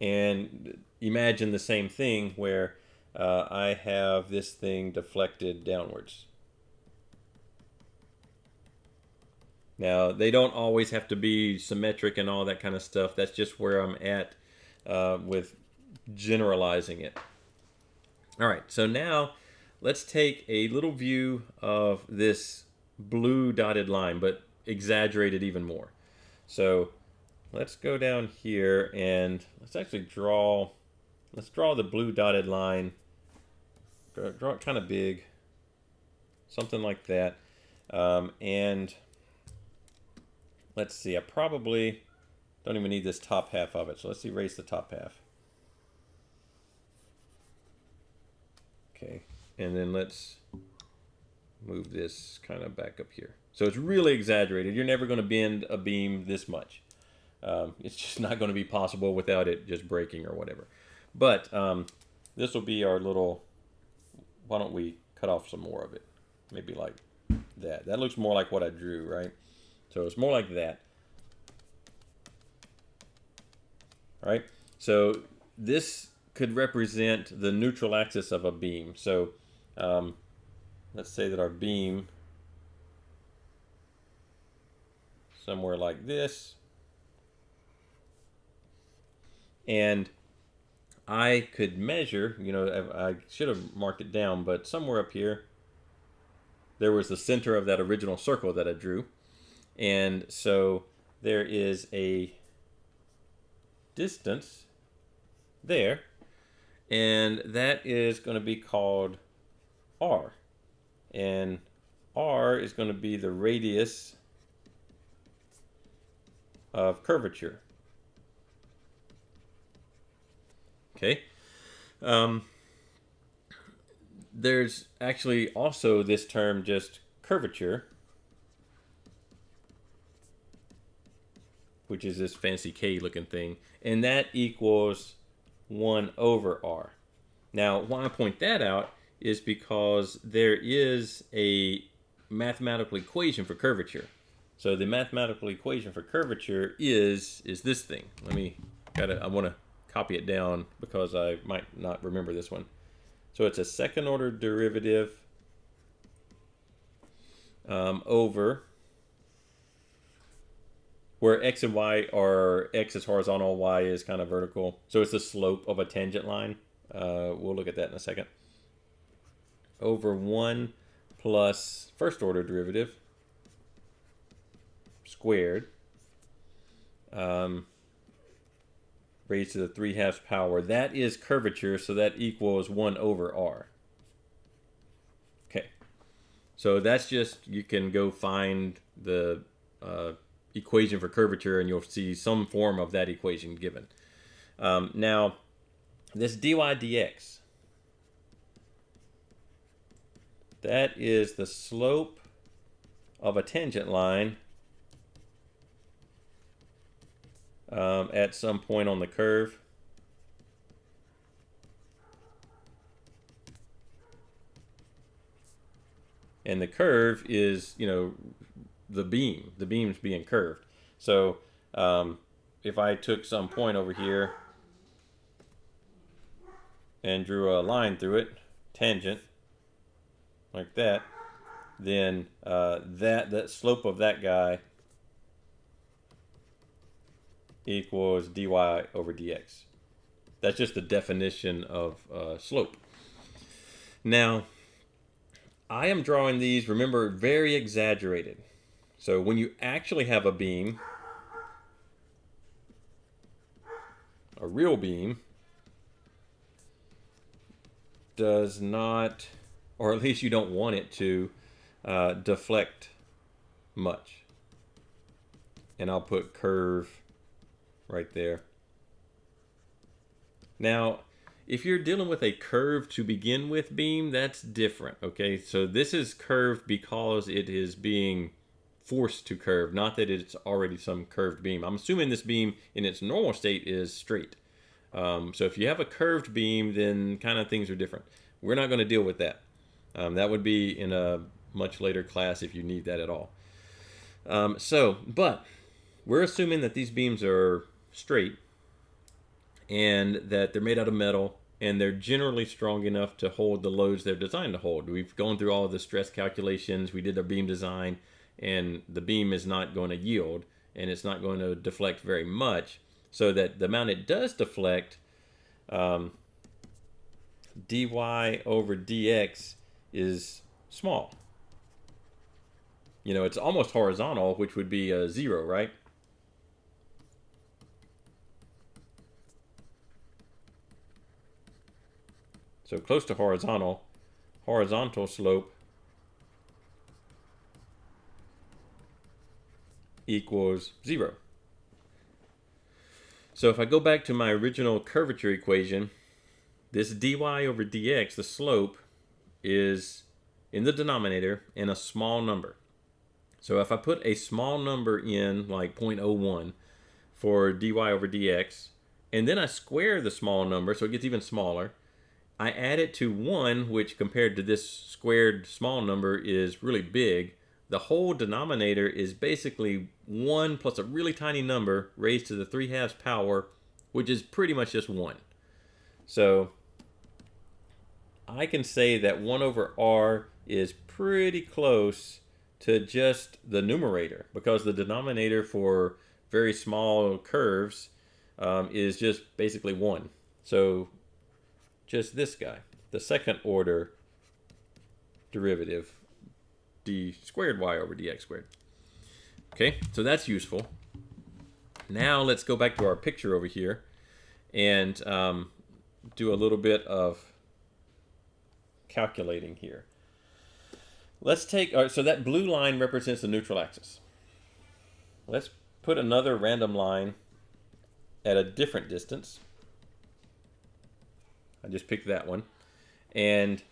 And imagine the same thing where I have this thing deflected downwards. Now, they don't always have to be symmetric and all that kind of stuff. That's just where I'm at with generalizing it. All right, so now let's take a little view of this blue dotted line, but exaggerate it even more. So let's go down here and let's actually draw the blue dotted line. Draw it kind of big, something like that. And let's see, I probably don't even need this top half of it. So let's erase the top half. Okay, and then let's move this kind of back up here. So it's really exaggerated. You're never going to bend a beam this much. It's just not going to be possible without it just breaking or whatever. But this will be our little, why don't we cut off some more of it? Maybe like that. That looks more like what I drew, right? So it's more like that. All right, so this could represent the neutral axis of a beam. So let's say that our beam somewhere like this, and I could measure, you know, I should have marked it down, but somewhere up here there was the center of that original circle that I drew. And so there is a distance there, and that is going to be called R. And R is going to be the radius of curvature. Okay. There's actually also this term, just curvature, which is this fancy K looking thing, and that equals 1 over R. Now, why I point that out is because there is a mathematical equation for curvature. So the mathematical equation for curvature is this thing. I want to copy it down because I might not remember this one. So it's a second order derivative over where x and y are, x is horizontal, y is kind of vertical. So it's the slope of a tangent line. We'll look at that in a second. Over 1 plus first order derivative squared raised to the 3/2 power. That is curvature, so that equals 1 over r. Okay, so that's just, you can go find the equation for curvature and you'll see some form of that equation given. Now, this dy dx, that is the slope of a tangent line at some point on the curve. And the curve is, you know, the beam's being curved. So if I took some point over here and drew a line through it, tangent, like that, then that slope of that guy equals dy over dx. That's just the definition of slope. Now, I am drawing these, remember, very exaggerated. So when you actually have a beam, a real beam does not, or at least you don't want it to, deflect much. And I'll put curve right there. Now, if you're dealing with a curve to begin with beam, that's different, okay? So this is curved because it is being forced to curve, not that it's already some curved beam. I'm assuming this beam in its normal state is straight. So if you have a curved beam, then kind of things are different. We're not going to deal with that. That would be in a much later class if you need that at all. But we're assuming that these beams are straight. and that they're made out of metal, and they're generally strong enough to hold the loads they're designed to hold. We've gone through all of the stress calculations, we did our beam design, and the beam is not going to yield, and it's not going to deflect very much, so that the amount it does deflect, dy over dx is small. You know, it's almost horizontal, which would be a 0, right? So close to horizontal slope equals 0. So if I go back to my original curvature equation, this dy over dx, the slope, is in the denominator and a small number. So if I put a small number in, like 0.01 for dy over dx, and then I square the small number so it gets even smaller, I add it to 1, which compared to this squared small number is really big. The whole denominator is basically 1 plus a really tiny number raised to the 3/2 power, which is pretty much just 1. So I can say that 1 over r is pretty close to just the numerator, because the denominator for very small curves is just basically 1. So just this guy, the second order derivative, d squared y over dx squared. Okay, so that's useful. Now let's go back to our picture over here and do a little bit of calculating here. Let's take, so that blue line represents the neutral axis. Let's put another random line at a different distance. I just picked that one. And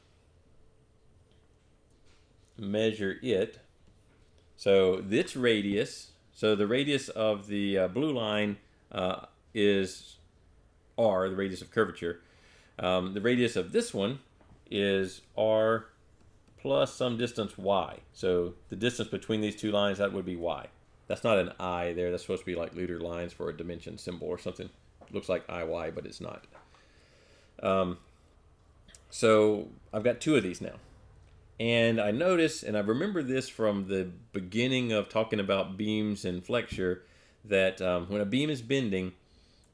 measure it. So its radius, so the radius of the blue line is r, the radius of curvature. The radius of this one is r plus some distance y. So the distance between these two lines, that would be y. That's not an I there. That's supposed to be like liter lines for a dimension symbol or something. It looks like IY, but it's not. So I've got 2 of these now. And I notice, and I remember this from the beginning of talking about beams and flexure, that when a beam is bending,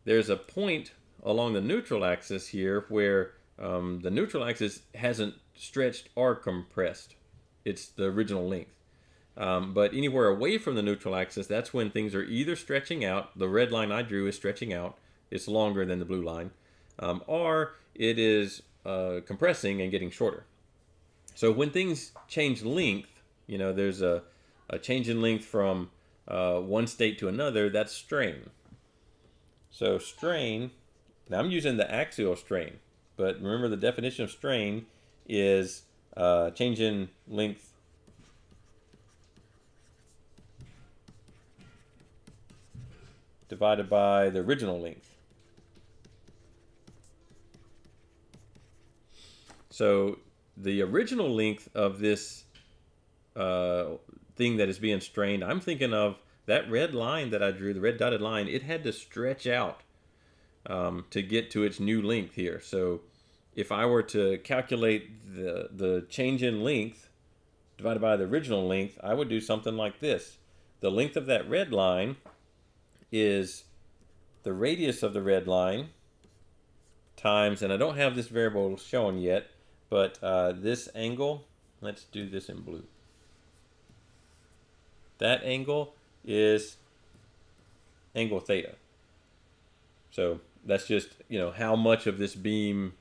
there's a point along the neutral axis here where the neutral axis hasn't stretched or compressed. It's the original length. But anywhere away from the neutral axis, that's when things are either stretching out. The red line I drew is stretching out. It's longer than the blue line. Or it is compressing and getting shorter. So when things change length, you know, there's a change in length from one state to another, that's strain. So strain, now I'm using the axial strain, but remember the definition of strain is change in length divided by the original length. So the original length of this thing that is being strained, I'm thinking of that red line that I drew, the red dotted line, it had to stretch out to get to its new length here. So if I were to calculate the change in length divided by the original length, I would do something like this. The length of that red line is the radius of the red line times, and I don't have this variable shown yet, but this angle, let's do this in blue. That angle is angle theta. So that's just, you know, how much of this beam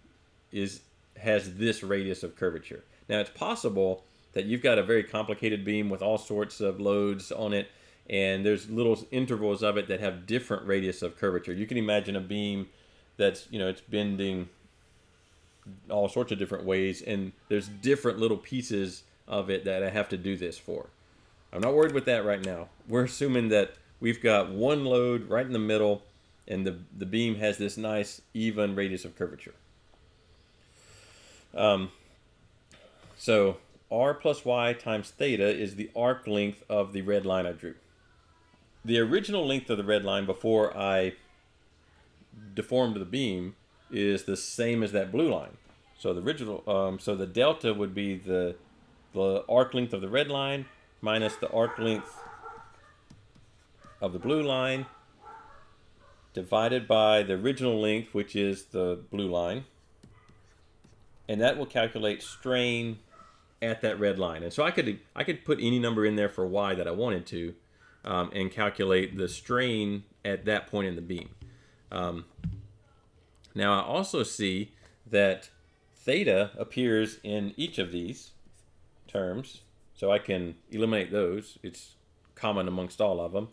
has this radius of curvature. Now it's possible that you've got a very complicated beam with all sorts of loads on it, and there's little intervals of it that have different radius of curvature. You can imagine a beam that's, you know, it's bending all sorts of different ways, and there's different little pieces of it that I have to do this for. I'm not worried with that right now. We're assuming that we've got one load right in the middle, and the beam has this nice even radius of curvature. So r plus y times theta is the arc length of the red line I drew. The original length of the red line before I deformed of the beam is the same as that blue line. So the original, so the delta would be the arc length of the red line minus the arc length of the blue line divided by the original length, which is the blue line. And that will calculate strain at that red line. And so I could put any number in there for y that I wanted to, and calculate the strain at that point in the beam. Now I also see that theta appears in each of these terms, so I can eliminate those. It's common amongst all of them.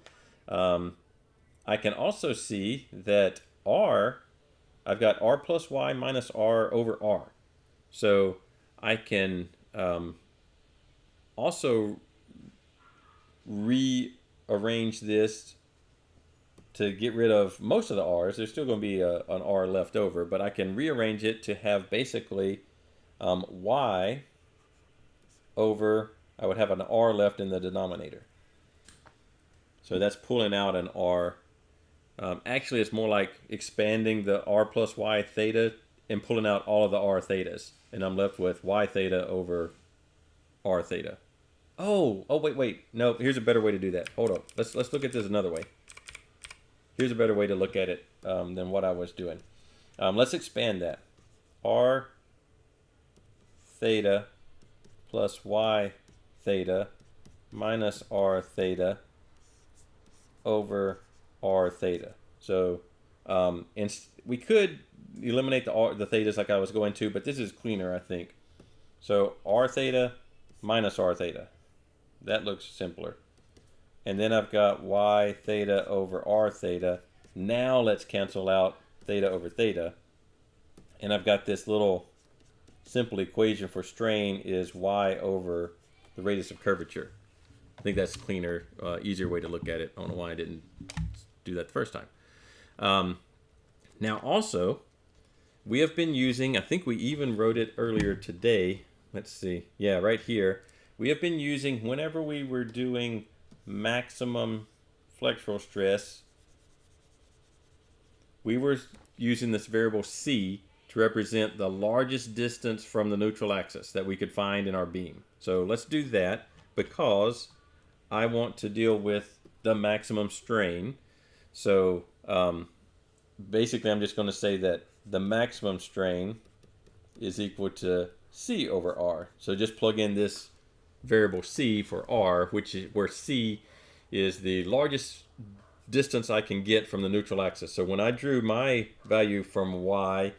I can also see that r, I've got r plus y minus r over r. So I can also rearrange this to get rid of most of the r's. There's still going to be an r left over, but I can rearrange it to have basically y over, I would have an r left in the denominator. So that's pulling out an r. Actually, it's more like expanding the r plus y theta and pulling out all of the r thetas. And I'm left with y theta over r theta. Oh, wait. No, here's a better way to do that. Hold up. Let's look at this another way. Here's a better way to look at it than what I was doing. Let's expand that. R theta plus y theta minus r theta over r theta. So we could eliminate the thetas like I was going to, but this is cleaner, I think. So r theta minus r theta. That looks simpler. And then I've got y theta over r theta. Now let's cancel out theta over theta. And I've got this little simple equation for strain is y over the radius of curvature. I think that's cleaner, easier way to look at it. I don't know why I didn't do that the first time. Now also, we have been using, I think we even wrote it earlier today. Let's see. Yeah, right here. We have been using, whenever we were doing maximum flexural stress, we were using this variable c to represent the largest distance from the neutral axis that we could find in our beam. So let's do that because I want to deal with the maximum strain. So basically I'm just going to say that the maximum strain is equal to c over r. So just plug in this variable c for r, which is where c is the largest distance I can get from the neutral axis. So when I drew my value from y,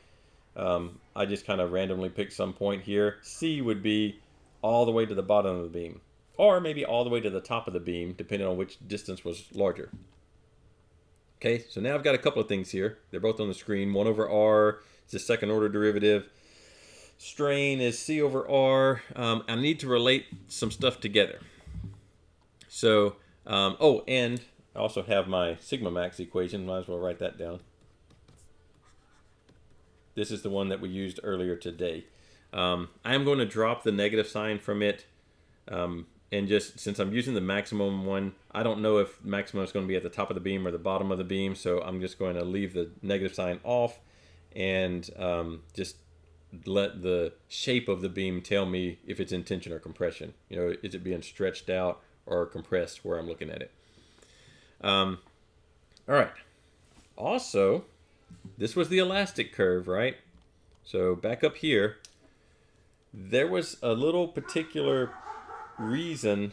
I just kind of randomly picked some point here. C would be all the way to the bottom of the beam, or maybe all the way to the top of the beam, depending on which distance was larger. Okay, so now I've got a couple of things here. They're both on the screen. 1 over r is the second order derivative. Strain is c over r. I need to relate some stuff together. So, and I also have my sigma max equation. Might as well write that down. This is the one that we used earlier today. I am going to drop the negative sign from it. And just since I'm using the maximum one, I don't know if maximum is going to be at the top of the beam or the bottom of the beam. So I'm just going to leave the negative sign off and just let the shape of the beam tell me if it's in tension or compression. You know, is it being stretched out or compressed where I'm looking at it. All right. Also, this was the elastic curve, right? So back up here, there was a little particular reason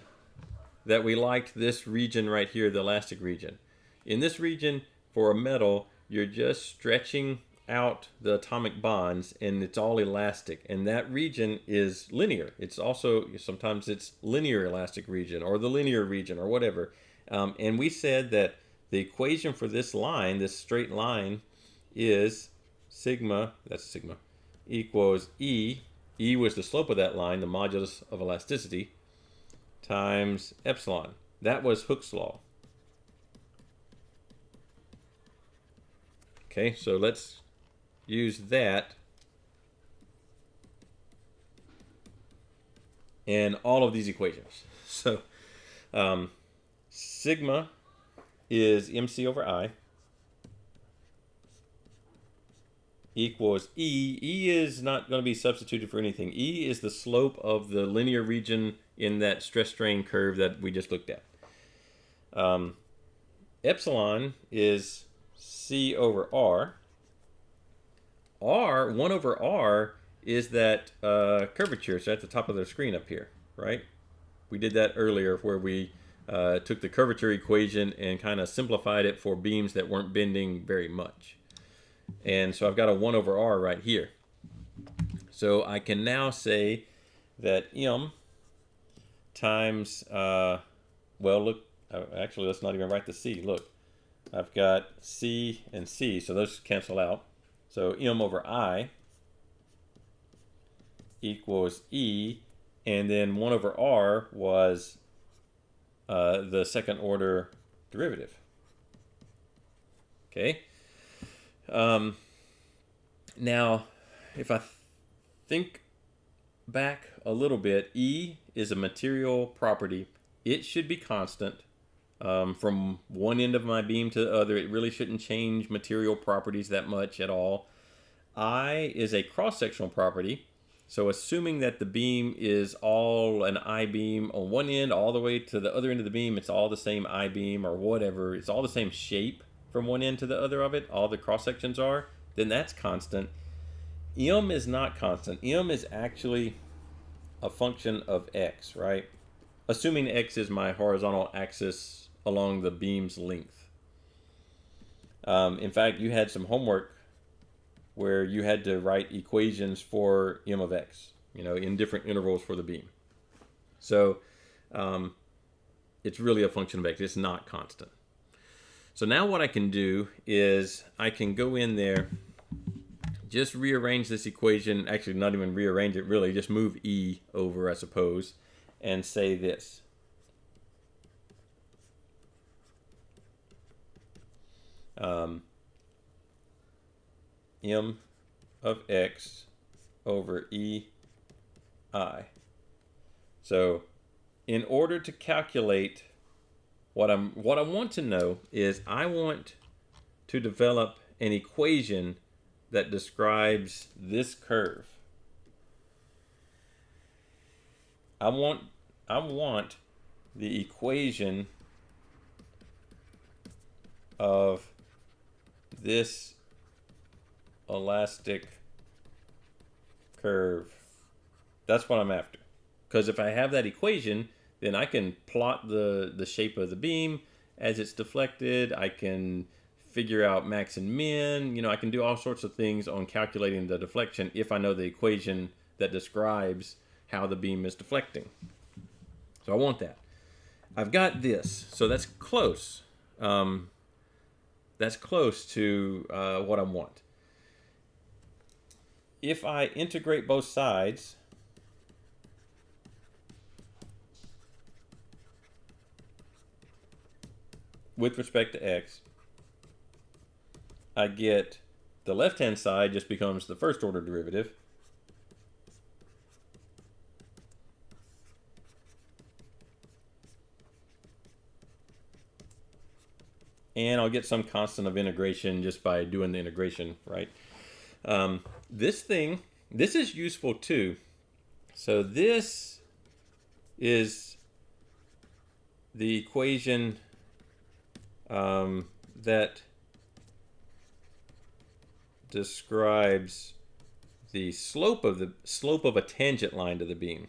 that we liked this region right here, the elastic region. In this region, for a metal, you're just stretching out the atomic bonds and it's all elastic, and that region is linear. It's also, sometimes it's linear elastic region or the linear region or whatever. And we said that the equation for this line, this straight line, is sigma, that's sigma, equals E. E was the slope of that line, the modulus of elasticity, times epsilon. That was Hooke's law. Okay, so let's use that in all of these equations. So sigma is mc over I. equals E. E is not going to be substituted for anything. E is the slope of the linear region in that stress strain curve that we just looked at. Epsilon is C over R. 1 over R is that curvature. So at the top of the screen up here, right? We did that earlier where we took the curvature equation and kind of simplified it for beams that weren't bending very much. And so I've got a 1 over R right here. So I can now say that M times, well, look, actually, let's not even write the C. Look, I've got C and C, so those cancel out. So M over I equals E, and then 1 over R was the second order derivative. Okay. Now, if I think back a little bit, E is a material property. It should be constant from one end of my beam to the other. It really shouldn't change material properties that much at all. I is a cross-sectional property. So assuming that the beam is all an I-beam on one end all the way to the other end of the beam, it's all the same I-beam or whatever. It's all the same shape from one end to the other of it. All the cross-sections are. Then that's constant. M is not constant. M is actually a function of X, right? Assuming X is my horizontal axis along the beam's length. In fact, you had some homework where you had to write equations for M of X, in different intervals for the beam. So it's really a function of X. It's not constant. So now what I can do is I can go in there, just rearrange this equation, actually not even rearrange it really, just move E over, I suppose, and say this. M of X over E I. So in order to calculate what I want to know is I want to develop an equation that describes this curve. I want the equation of this elastic curve. That's what I'm after. Because if I have that equation, then I can plot the shape of the beam as it's deflected. I can figure out max and min. I can do all sorts of things on calculating the deflection if I know the equation that describes how the beam is deflecting. So I want that. I've got this. So that's close. That's close to what I want. If I integrate both sides, with respect to X, I get the left-hand side just becomes the first order derivative. And I'll get some constant of integration just by doing the integration, right? This is useful too. So this is the equation that describes the slope of a tangent line to the beam.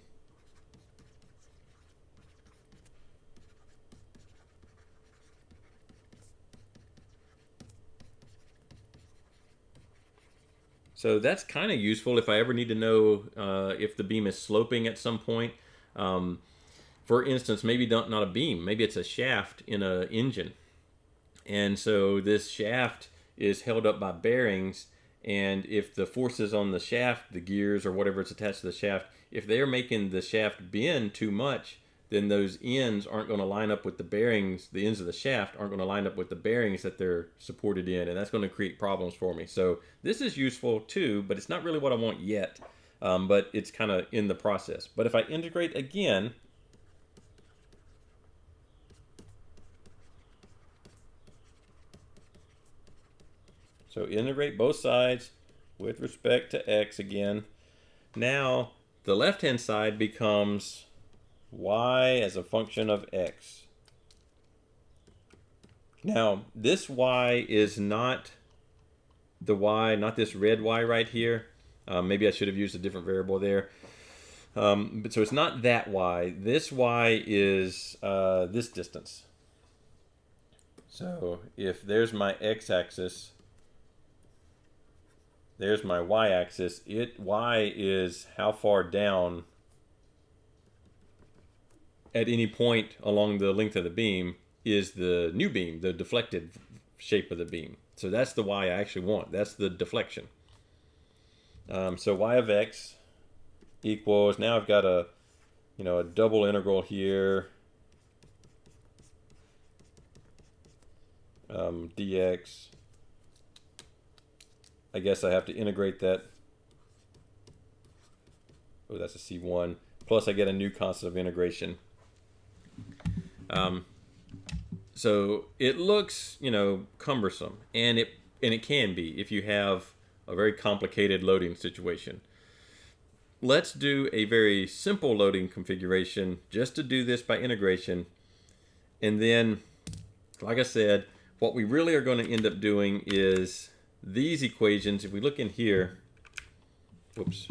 So that's kind of useful if I ever need to know if the beam is sloping at some point. For instance, maybe not a beam, maybe it's a shaft in an engine. And so this shaft is held up by bearings, and if the forces on the shaft, the gears or whatever it's attached to the shaft, if they're making the shaft bend too much, then those ends aren't going to line up with the bearings, the ends of the shaft aren't going to line up with the bearings that they're supported in, and that's going to create problems for me. So this is useful too, but it's not really what I want yet, but it's kind of in the process. But if I integrate again, so integrate both sides with respect to x again. Now the left-hand side becomes y as a function of x. Now this y is not the y, not this red y right here. Maybe I should have used a different variable there. But so it's not that y. This y is this distance. So if there's my x-axis, there's my y-axis. Y is how far down at any point along the length of the beam is the new beam, the deflected shape of the beam. So that's the y I actually want. That's the deflection. So y of x equals, now I've got a double integral here, dx. I guess I have to integrate that. Oh, that's a C1. Plus I get a new constant of integration. So it looks, cumbersome, and it can be if you have a very complicated loading situation. Let's do a very simple loading configuration just to do this by integration. And then, like I said, what we really are going to end up doing is these equations. If we look in here, whoops,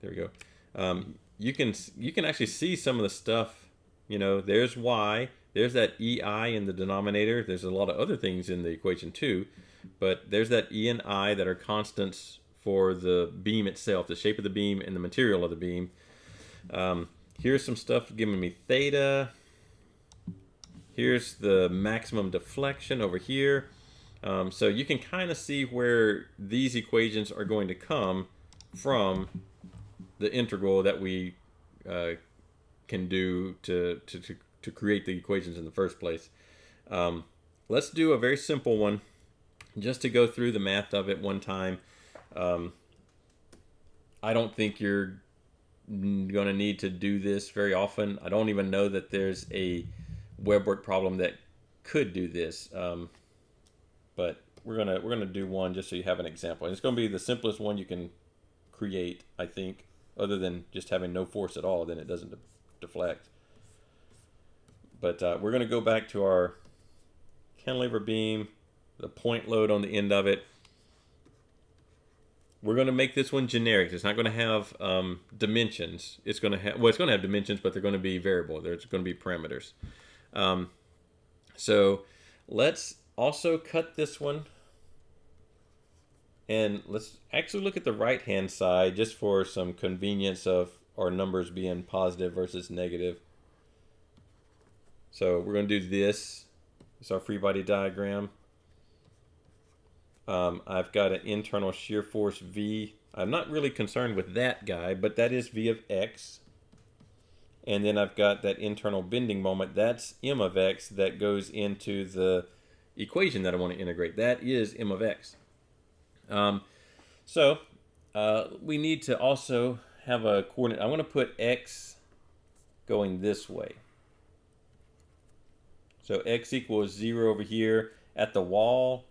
there we go. You can actually see some of the stuff. There's y, there's that EI in the denominator. There's a lot of other things in the equation too, but there's that E and I that are constants for the beam itself, the shape of the beam and the material of the beam. Here's some stuff giving me theta. Here's the maximum deflection over here. So you can kind of see where these equations are going to come from the integral that we can do to create the equations in the first place. Let's do a very simple one just to go through the math of it one time. I don't think you're going to need to do this very often. I don't even know that there's a web-work problem that could do this. But we're gonna do one just so you have an example. And it's going to be the simplest one you can create, I think, other than just having no force at all. Then it doesn't deflect. But we're going to go back to our cantilever beam, the point load on the end of it. We're going to make this one generic. It's not going to have dimensions. It's going to have dimensions, but they're going to be variable. There's going to be parameters. So let's also cut this one. And let's actually look at the right-hand side just for some convenience of our numbers being positive versus negative. So we're going to do this. It's our free body diagram. I've got an internal shear force V. I'm not really concerned with that guy, but that is V of X. And then I've got that internal bending moment. That's M of X that goes into the equation that I want to integrate. That is M of X. So we need to also have a coordinate. I want to put X going this way. So X equals 0 over here. At the wall,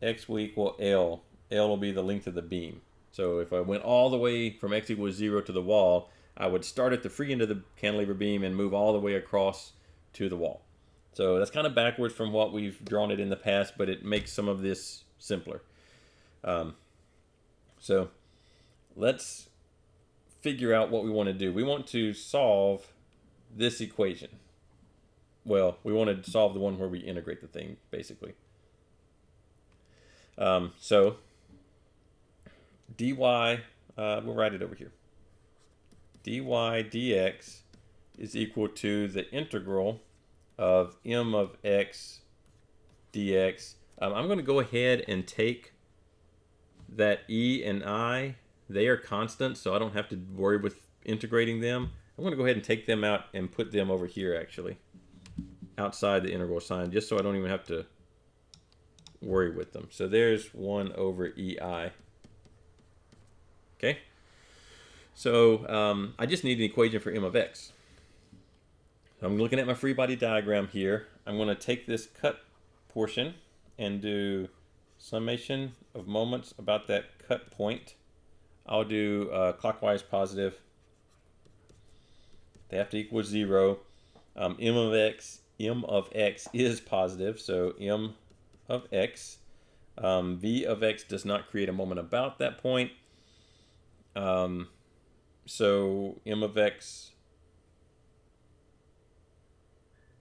X will equal L. L will be the length of the beam. So if I went all the way from X equals 0 to the wall, I would start at the free end of the cantilever beam and move all the way across to the wall. So that's kind of backwards from what we've drawn it in the past, but it makes some of this simpler. So let's figure out what we want to do. We want to solve this equation. Well, we want to solve the one where we integrate the thing, basically. So dy, we'll write it over here. Dy dx is equal to the integral of m of x dx. I'm going to go ahead and take that e and I. They are constants, so I don't have to worry with integrating them. I'm going to go ahead and take them out and put them over here, actually, outside the integral sign, just so I don't even have to worry with them. So there's 1 over EI. Okay? So I just need an equation for m of x. So I'm looking at my free body diagram here. I'm going to take this cut portion and do summation of moments about that cut point, I'll do clockwise positive. They have to equal 0. M of x is positive, so m of x. V of x does not create a moment about that point. So m of x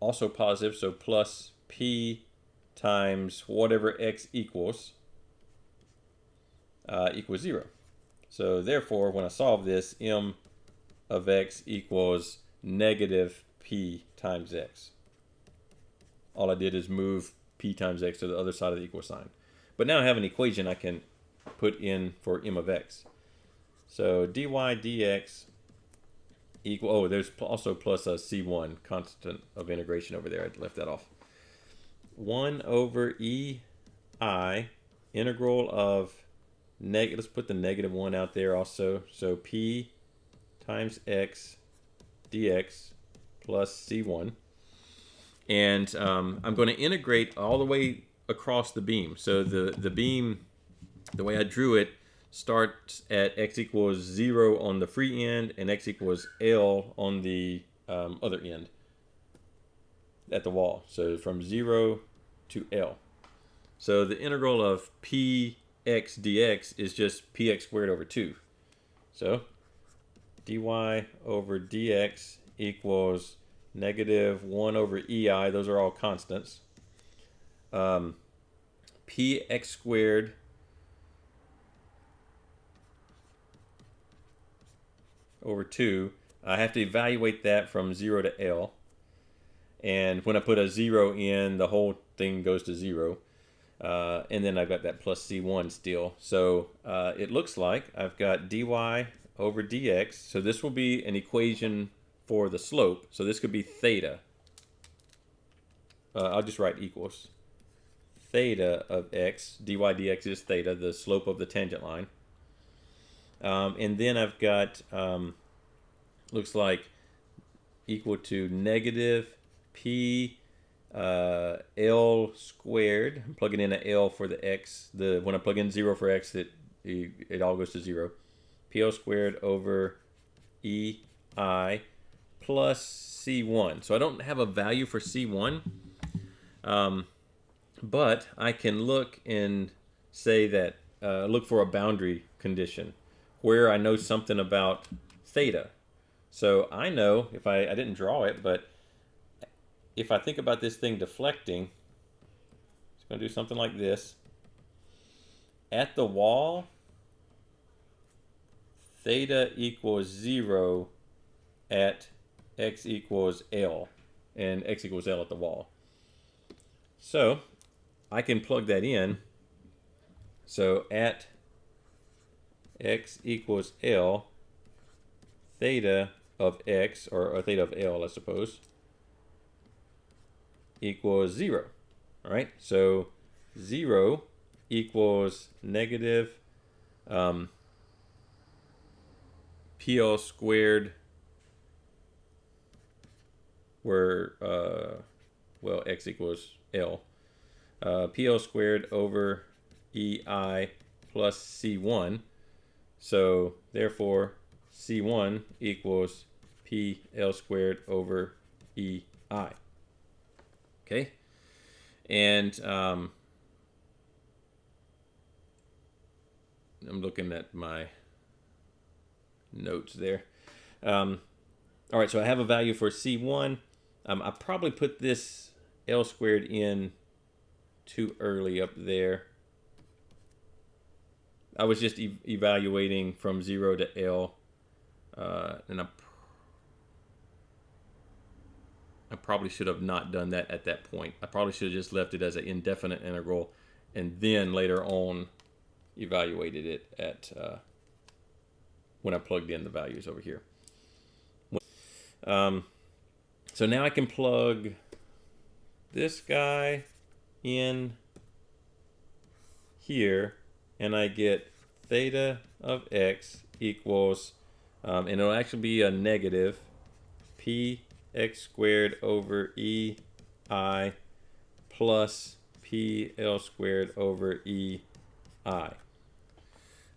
also positive, so plus p times whatever x equals 0. So therefore, when I solve this, m of x equals negative p times x. All I did is move p times x to the other side of the equal sign. But now I have an equation I can put in for m of x. So dy dx equal, oh, there's also plus a c1, constant of integration over there. I left that off. 1 over e I, integral of let's put the negative 1 out there also. So p times x dx plus c1. And I'm going to integrate all the way across the beam. So the beam, the way I drew it, starts at x equals 0 on the free end and x equals L on the other end at the wall. So from 0 to L. So the integral of px dx is just px squared over 2. So dy over dx equals negative 1 over ei. Those are all constants. Px squared over 2. I have to evaluate that from 0 to L. And when I put a 0 in, the whole thing goes to 0. And then I've got that plus c1 still. So it looks like I've got dy over dx. So this will be an equation for the slope. So this could be theta. I'll just write equals. Theta of x, dy dx is theta, the slope of the tangent line. And then I've got, looks like equal to negative p L squared. I'm plugging in an L for the x. When I plug in 0 for x, it all goes to 0. PL squared over EI plus C1. So I don't have a value for C1, but I can look and say that, look for a boundary condition where I know something about theta. So I know, if I didn't draw it, but if I think about this thing deflecting, it's going to do something like this. At the wall, theta equals 0 at x equals L, and x equals L at the wall. So I can plug that in. So at x equals L, theta of x, or theta of L, I suppose, equals 0. All right, so 0 equals negative PL squared, where, well, x equals L. PL squared over EI plus C1. So therefore, C1 equals PL squared over EI. Okay, and I'm looking at my notes there. All right, so I have a value for C1. I probably put this L squared in too early up there. I was just evaluating from 0 to L, and I probably should have not done that at that point. I probably should have just left it as an indefinite integral and then later on evaluated it at when I plugged in the values over here. So now I can plug this guy in here, and I get theta of x equals, and it'll actually be a negative p x squared over EI plus PL squared over EI.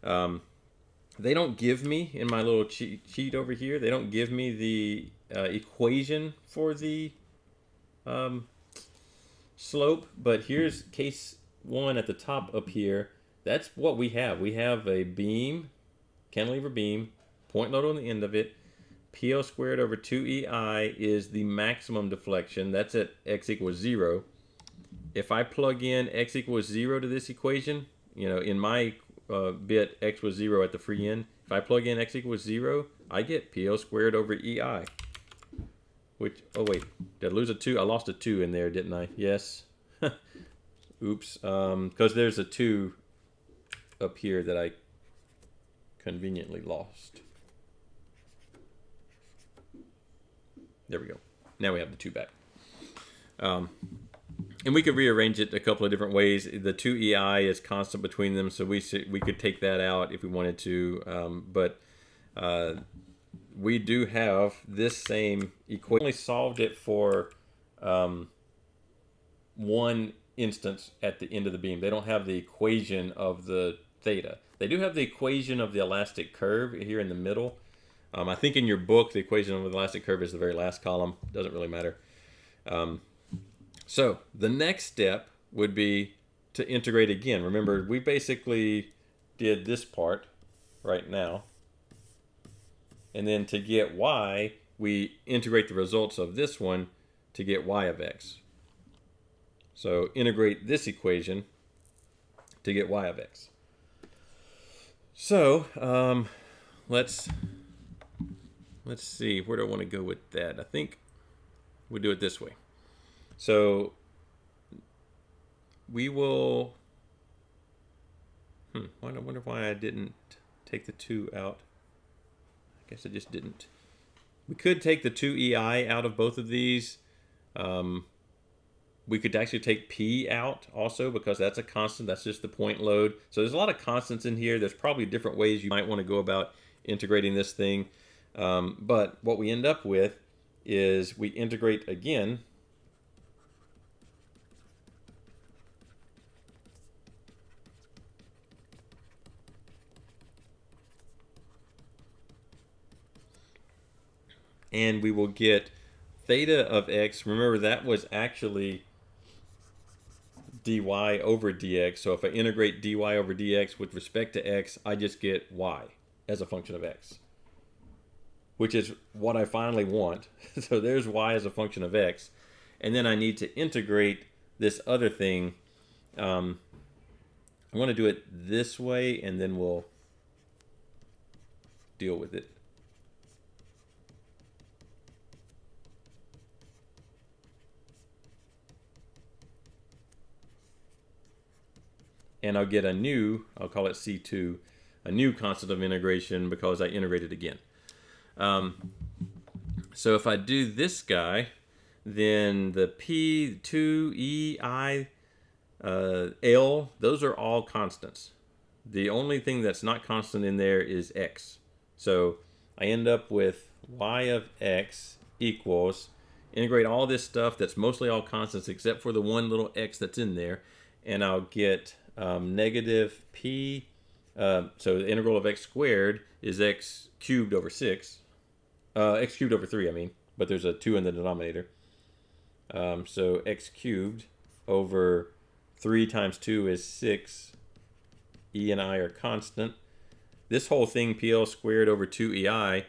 They don't give me, in my little cheat sheet over here, they don't give me the equation for the slope, but here's case 1 at the top up here. That's what we have. We have a beam, cantilever beam, point load on the end of it. PL squared over 2EI is the maximum deflection. That's at x equals 0. If I plug in x equals 0 to this equation, you know, in my bit, x was 0 at the free end. If I plug in x equals 0, I get PL squared over EI. Which, oh wait, did I lose a 2? I lost a 2 in there, didn't I? Yes. Oops. Because there's a 2 up here that I conveniently lost. There we go. Now we have the 2 back. And we could rearrange it a couple of different ways. The 2EI is constant between them, so we could take that out if we wanted to. But we do have this same equation. We only solved it for one instance at the end of the beam. They don't have the equation of the theta. They do have the equation of the elastic curve here in the middle. I think in your book, the equation of the elastic curve is the very last column. Doesn't really matter. So the next step would be to integrate again. Remember, we basically did this part right now. And then to get y, we integrate the results of this one to get y of x. So integrate this equation to get y of x. So let's see, where do I want to go with that? I think we'll do it this way. So we will, I wonder why I didn't take the 2 out. I guess I just didn't. We could take the 2EI out of both of these. We could actually take P out also because that's a constant. That's just the point load. So there's a lot of constants in here. There's probably different ways you might want to go about integrating this thing. But what we end up with is we integrate again. And we will get theta of x. Remember, that was actually dy over dx. So if I integrate dy over dx with respect to x, I just get y as a function of x, which is what I finally want. So there's y as a function of x. And then I need to integrate this other thing. I want to do it this way, and then we'll deal with it. And I'll get a new, I'll call it C2, a new constant of integration because I integrated again. So if I do this guy, then the P, 2, E, I, L, those are all constants. The only thing that's not constant in there is X. So I end up with Y of X equals, integrate all this stuff that's mostly all constants except for the one little X that's in there, and I'll get negative P, so the integral of x squared is x cubed over 6, x cubed over 3 I mean, but there's a 2 in the denominator. So x cubed over 3 times 2 is 6, E and I are constant. This whole thing, PL squared over 2EI,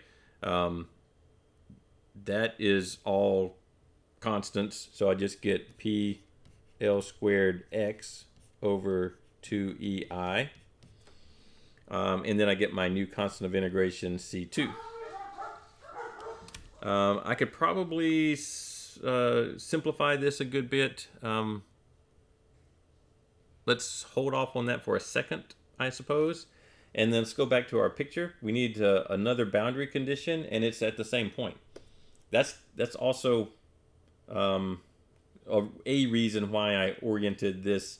that is all constants, so I just get PL squared x over 2EI. And then I get my new constant of integration, C2. I could probably simplify this a good bit. Let's hold off on that for a second, I suppose. And then let's go back to our picture. We need another boundary condition, and it's at the same point. That's also a reason why I oriented this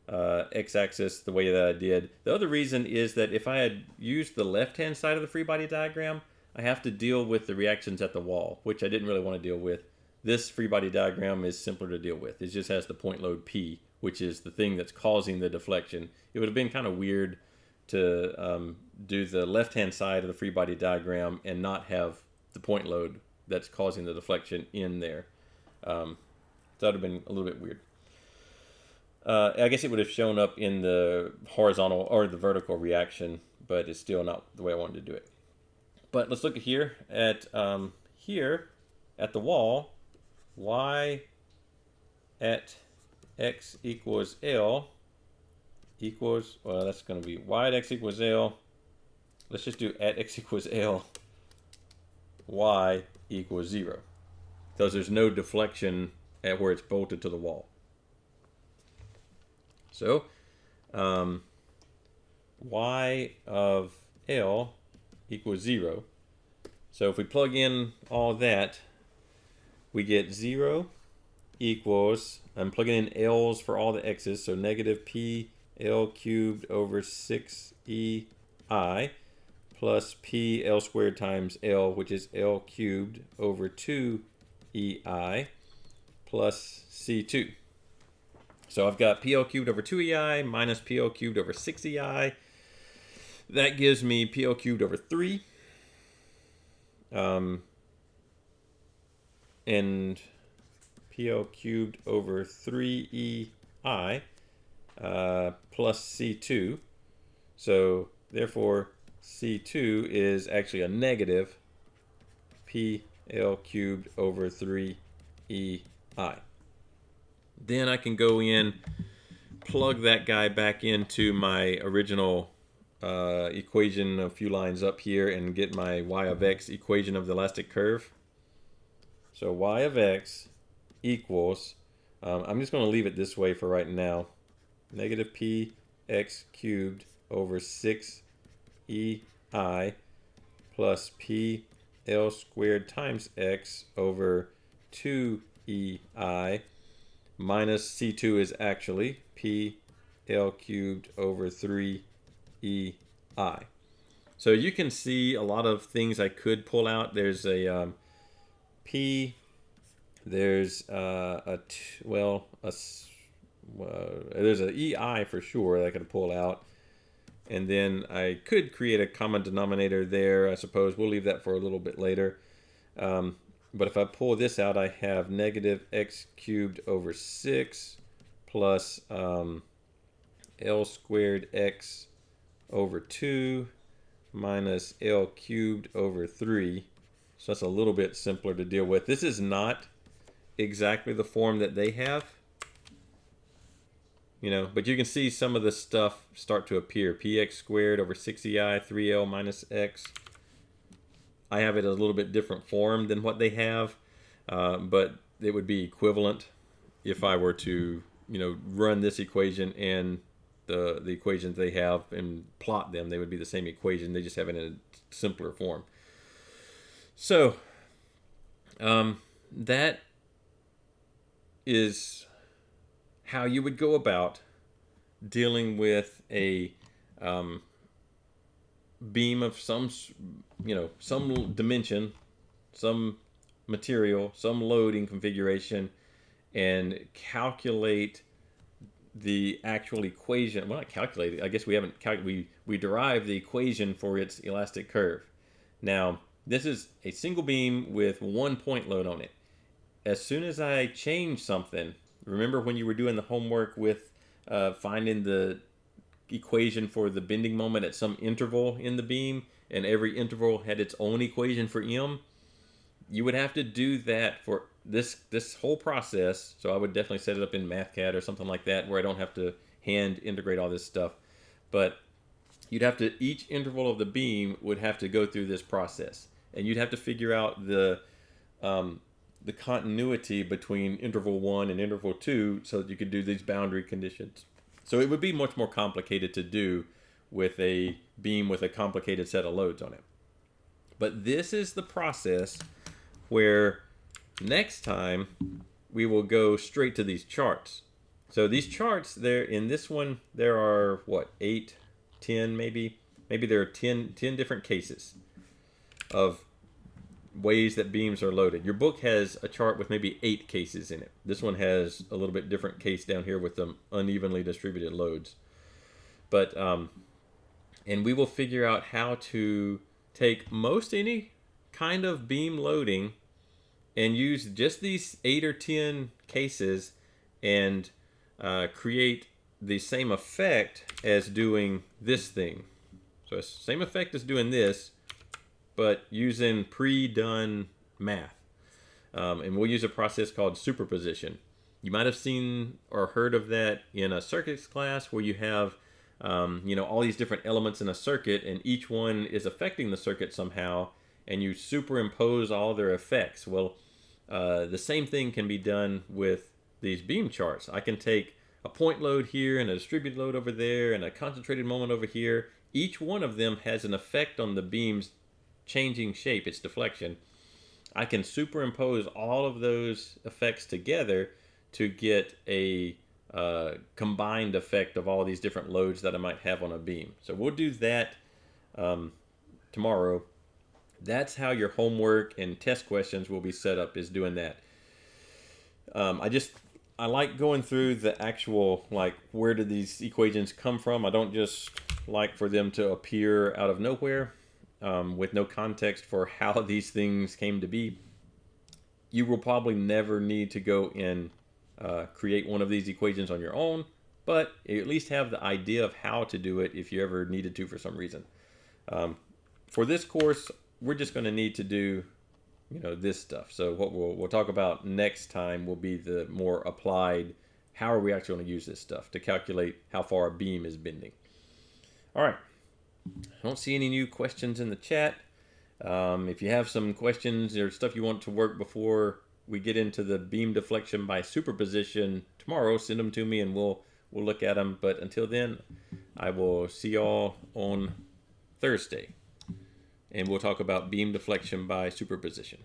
x-axis the way that I did. The other reason is that if I had used the left-hand side of the free body diagram, I have to deal with the reactions at the wall, which I didn't really want to deal with. This free body diagram is simpler to deal with. It just has the point load P, which is the thing that's causing the deflection. It would have been kind of weird to do the left-hand side of the free body diagram and not have the point load that's causing the deflection in there. So that would have been a little bit weird. I guess it would have shown up in the horizontal or the vertical reaction, but it's still not the way I wanted to do it. But let's look at here at the wall. Y at x equals L equals, well, that's going to be y at x equals L. Let's just do at x equals L, y equals 0. Because there's no deflection at where it's bolted to the wall. So, y of L equals 0. So if we plug in all that, we get 0 equals, I'm plugging in L's for all the x's, so negative p L cubed over 6ei plus p L squared times L, which is L cubed over 2ei plus C2. So I've got PL cubed over 2ei minus PL cubed over 6ei. That gives me PL cubed over 3. And PL cubed over 3ei plus C2. So therefore C2 is actually a negative PL cubed over 3ei. Then I can go in, plug that guy back into my original equation a few lines up here and get my y of x equation of the elastic curve. So y of x equals, I'm just going to leave it this way for right now, negative p x cubed over 6ei plus p L squared times x over 2ei minus C2 is actually p L cubed over 3ei. So you can see a lot of things I could pull out. There's a p, there's there's an ei for sure that I could pull out, and then I could create a common denominator there. I suppose we'll leave that for a little bit later. But if I pull this out, I have negative x cubed over 6 plus L squared x over 2 minus L cubed over 3. So that's a little bit simpler to deal with. This is not exactly the form that they have, you know, but you can see some of the stuff start to appear. Px squared over 6ei, 3L minus x. I have it a little bit different form than what they have, but it would be equivalent if I were to, you know, run this equation and the equations they have and plot them. They would be the same equation. They just have it in a simpler form. So that is how you would go about dealing with a beam of some, you know, some dimension, some material, some loading configuration, and calculate the actual equation. Well, not calculate it. I guess we haven't calculated. We derive the equation for its elastic curve. Now, this is a single beam with one point load on it. As soon as I change something, remember when you were doing the homework with finding the equation for the bending moment at some interval in the beam, and every interval had its own equation for M? You would have to do that for this whole process. So I would definitely set it up in MathCAD or something like that where I don't have to hand integrate all this stuff. But you'd have to, each interval of the beam would have to go through this process. And you'd have to figure out the continuity between interval 1 and interval 2 so that you could do these boundary conditions. So it would be much more complicated to do with a beam with a complicated set of loads on it. But this is the process where next time we will go straight to these charts. So these charts, there in this one, there are what, 8, 10 maybe? Maybe there are 10 different cases of ways that beams are loaded. Your book has a chart with maybe 8 cases in it. This one has a little bit different case down here with them unevenly distributed loads. But and we will figure out how to take most any kind of beam loading and use just these 8 or 10 cases and create the same effect as doing this thing. So same effect as doing this, but using pre-done math. And we'll use a process called superposition. You might have seen or heard of that in a circuits class where you have all these different elements in a circuit, and each one is affecting the circuit somehow, and you superimpose all their effects. Well, the same thing can be done with these beam charts. I can take a point load here and a distributed load over there and a concentrated moment over here. Each one of them has an effect on the beam's changing shape, its deflection. I can superimpose all of those effects together to get a combined effect of all these different loads that I might have on a beam. So we'll do that tomorrow. That's how your homework and test questions will be set up, is doing that. I like going through the actual, like, where did these equations come from? I don't just like for them to appear out of nowhere with no context for how these things came to be. You will probably never need to go and create one of these equations on your own, but you at least have the idea of how to do it if you ever needed to for some reason. For this course, we're just going to need to do this stuff. So what we'll talk about next time will be the more applied, how are we actually going to use this stuff to calculate how far a beam is bending. All right. I don't see any new questions in the chat. If you have some questions or stuff you want to work before we get into the beam deflection by superposition tomorrow, send them to me and we'll look at them. But until then, I will see y'all on Thursday, and we'll talk about beam deflection by superposition.